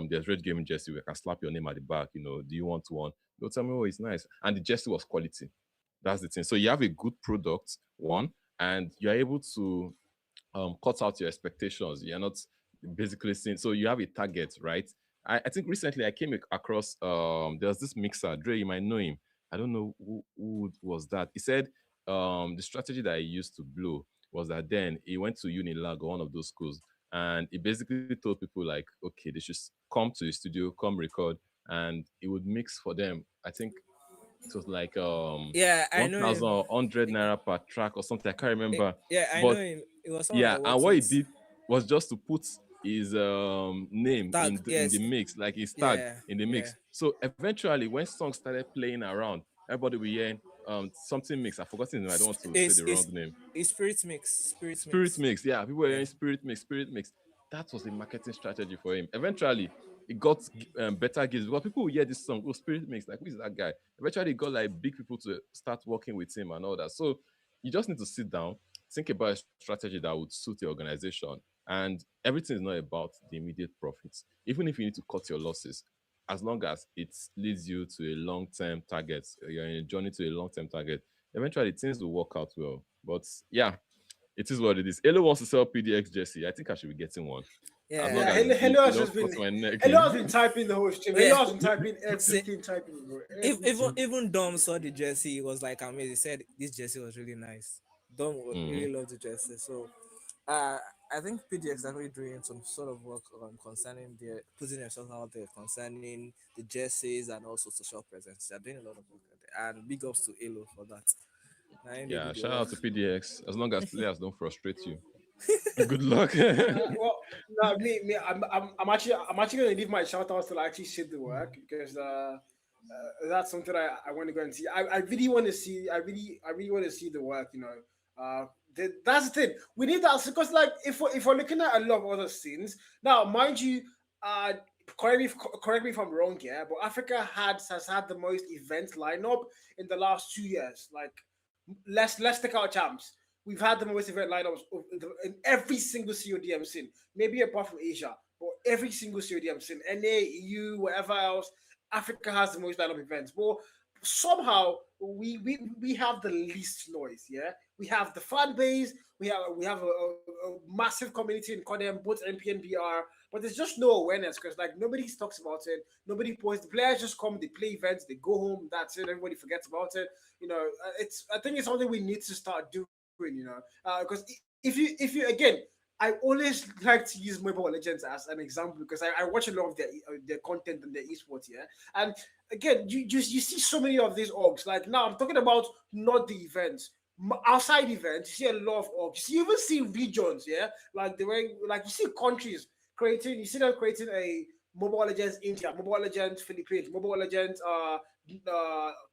there's Red Gaming Jersey. We can slap your name at the back. Do you want one? They'll tell me, oh, it's nice. And the jersey was quality. That's the thing. So you have a good product, one, and you're able to cut out your expectations. You're not basically saying, so you have a target, right? I think recently I came across, there was this mixer, Dre, you might know him. I don't know who was that. He said the strategy that he used to blow was that then he went to Unilag or one of those schools and he basically told people like, okay, they should come to the studio, come record, and he would mix for them. I think it was like Yeah, I know 1,000 him. or 100 naira per track or something. I can't remember. Yeah, I know But him. It was someone I yeah, and worked what he with. did was just to put his name Tag, in the yes. mix, like his tag Yeah, in the yeah. mix. So eventually, when songs started playing around, everybody will hear something mix. I forgot his name. I don't want to say It's the wrong it's name. it's spirit mix. Spirit Spirit mix. mix, yeah, people were Yeah. hearing spirit mix, spirit mix. That was a marketing strategy for him. Eventually, it got better gigs because people will hear this song, oh, spirit mix, like who is that guy? Eventually, it got like big people to start working with him and all that. So you just need to sit down, think about a strategy that would suit your organization, and everything is not about the immediate profits. Even if you need to cut your losses, as long as it leads you to a long-term target, you're in a journey to a long-term target. Eventually, things will work out well. But yeah, it is what it is. Elo wants to sell PDX Jesse. I think I should be getting one. As long Yeah. Yeah, as Hello you has don't just cut been my neck. Hello has been typing the whole stream. Yeah. Hello has been typing Say, everything, typing bro. if, even Everything. even Dom saw the jersey, he was like amazed. He said this jersey was really nice. Dom Mhm. really loved the jersey. So uh, I think PDX is actually doing some sort of work concerning their putting themselves out there concerning the jerseys and also social presence. They're doing a lot of work. and big ups to Elo for that. Now, they do Yeah, the shout out work. to PDX. As long as players don't frustrate you. Good luck. Well, no, I'm actually gonna leave my shout outs to actually see the work because that's something I want to go and see. I really want to see. I really want to see the work. That's the thing. We need that because like if we're looking at a lot of other scenes now, mind you, uh, correct me if I'm wrong here, but Africa has had the most event lineup in the last 2 years. Like let's take our champs. We've had the most event lineups in every single CODM scene, maybe apart from Asia, but every single CODM scene, NA, EU, whatever else, Africa has the most lineup events. But somehow we have the least noise. Yeah, we have the fan base. We have a massive community in Kodem, both MP and BR, but there's just no awareness because like nobody talks about it. Nobody posts. The players just come, they play events, they go home. That's it. Everybody forgets about it. It's I think it's something we need to start doing. Because if you again, I always like to use Mobile Legends as an example because I watch a lot of their content and their esports here, and again, you see so many of these orgs. Like now, I'm talking about not the events. Outside events, you see a lot of orgs. You even see regions, yeah, like the way, like you see countries creating. You see them creating a Mobile Legends India, Mobile Legends Philippines, Mobile Legends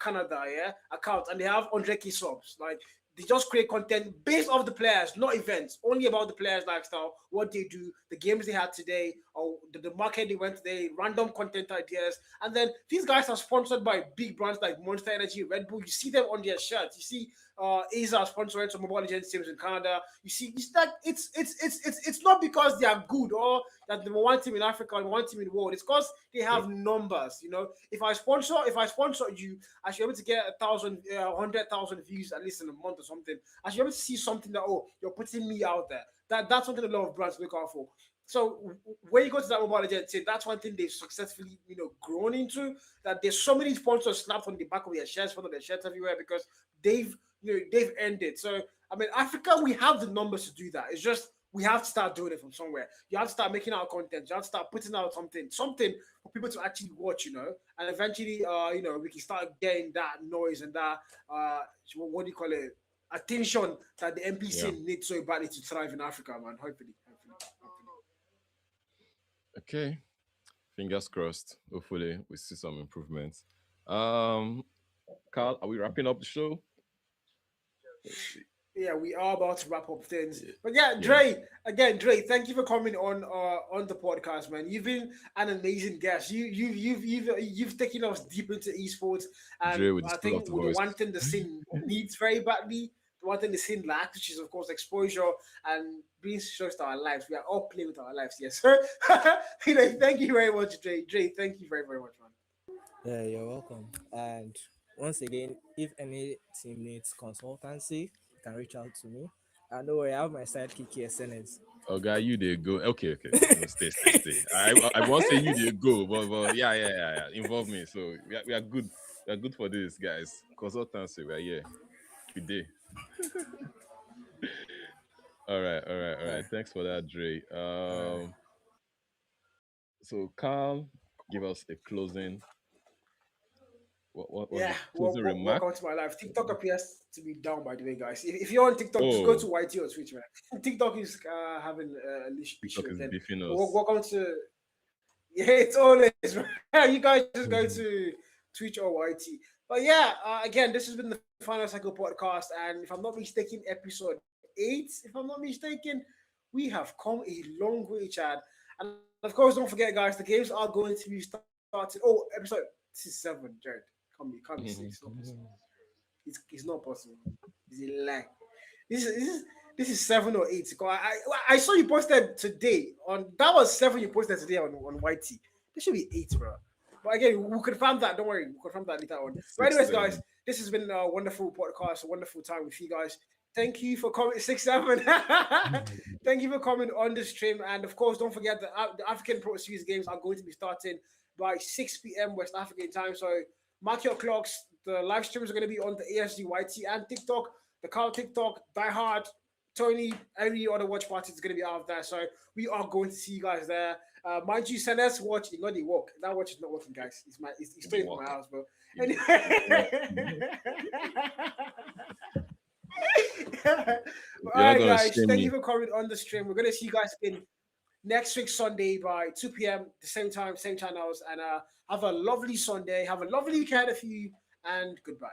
Canada, yeah, account, and they have 100K subs. Like they just create content based off the players, not events, only about the players' lifestyle, what they do, the games they had today, or the market they went today, random content ideas. And then these guys are sponsored by big brands like Monster Energy, Red Bull. You see them on their shirts. You see Aza sponsoring some Mobile Legends teams in Canada. You see, it's not because they are good or that the one team in Africa and one team in the world. It's because they have numbers. If I sponsor you, I should be able to get 100,000 views at least in a month or something. I should be able to see something that you're putting me out there. That's something a lot of brands look out for. So when you go to that Mobile Legends team, that's one thing they've successfully grown into. That there's so many sponsors slapped on the back of their shirts, front of their shirts everywhere because they've earned it. So I mean, Africa, we have the numbers to do that. It's just we have to start doing it from somewhere. You have to start making out content. You have to start putting out something for people to actually watch, and eventually, we can start getting that noise and that, what do you call it, attention that the Yeah. NPC needs so badly to thrive in Africa, man. Hopefully. Okay. Fingers crossed. Hopefully we see some improvements. Um, Carl, are we wrapping up the show? Yeah, we are about to wrap up things. Yeah. But yeah, Yeah. Dre, thank you for coming on the podcast, man. You've been an amazing guest. You've taken us deep into esports, Dre and with the I school of think the with the voice. one thing the scene needs very badly, the one thing the scene lacks, which is of course exposure and being shows to our lives. We are all playing with our lives, yes. So, thank you very much, Dre. Dre, thank you very very much, man. Yeah, you're welcome. And once again, if any team needs consultancy, you can reach out to me. And don't worry, I have my sidekick here, SNS. Oh, guy, you did go. Okay, okay. No, stay. I won't say you did go, but yeah. Involve me. So we are good. We are good for this, guys. Consultancy, we are here. We did. All right. Yeah. Thanks for that, Dre. All right. So Carl, give us a closing. What was Yeah, the closing remark? welcome to my life. TikTok appears to be down, by the way, guys. If you're on TikTok, just go to Oh, YT or Twitch, man. TikTok is having an issue TikTok is again. beefing But us. welcome to yeah, it's always right. You guys just go to Twitch or YT. But yeah, again, this has been the Final Cycle podcast, and if I'm not mistaken, episode 8. If I'm not mistaken, we have come a long way, Chad. And of course, don't forget, guys, the games are going to be started. Oh, episode this is 7, Jared. Can't be 6. It's not possible. It's not possible. It's a lie. This is 7 or 8. I saw you posted today on that was 7 you posted today on YT. This should be 8, bro. But again, we'll confirm that. Don't worry, we'll confirm that later on. But Six, anyways, guys, 7. this has been a wonderful podcast, a wonderful time with you guys. Thank you for coming, 6-7. Thank you for coming on the stream, and of course, don't forget that the African Pro Series games are going to be starting by 6 p.m. West African time. So mark your clocks. The live streams are going to be on the ASGYT and TikTok. The Carl TikTok, Die Hard, Tony, every other watch party is going to be out there. So we are going to see you guys there. Mind you, Senes watch is not the work. That watch is not working, guys. It's still in my Walk. house, bro. All You're not right, gonna guys. shame Thank me. you for coming on the stream. We're gonna see you guys again next week Sunday by 2 p.m. the same time, same channels. And have a lovely Sunday. Have a lovely weekend if you and goodbye.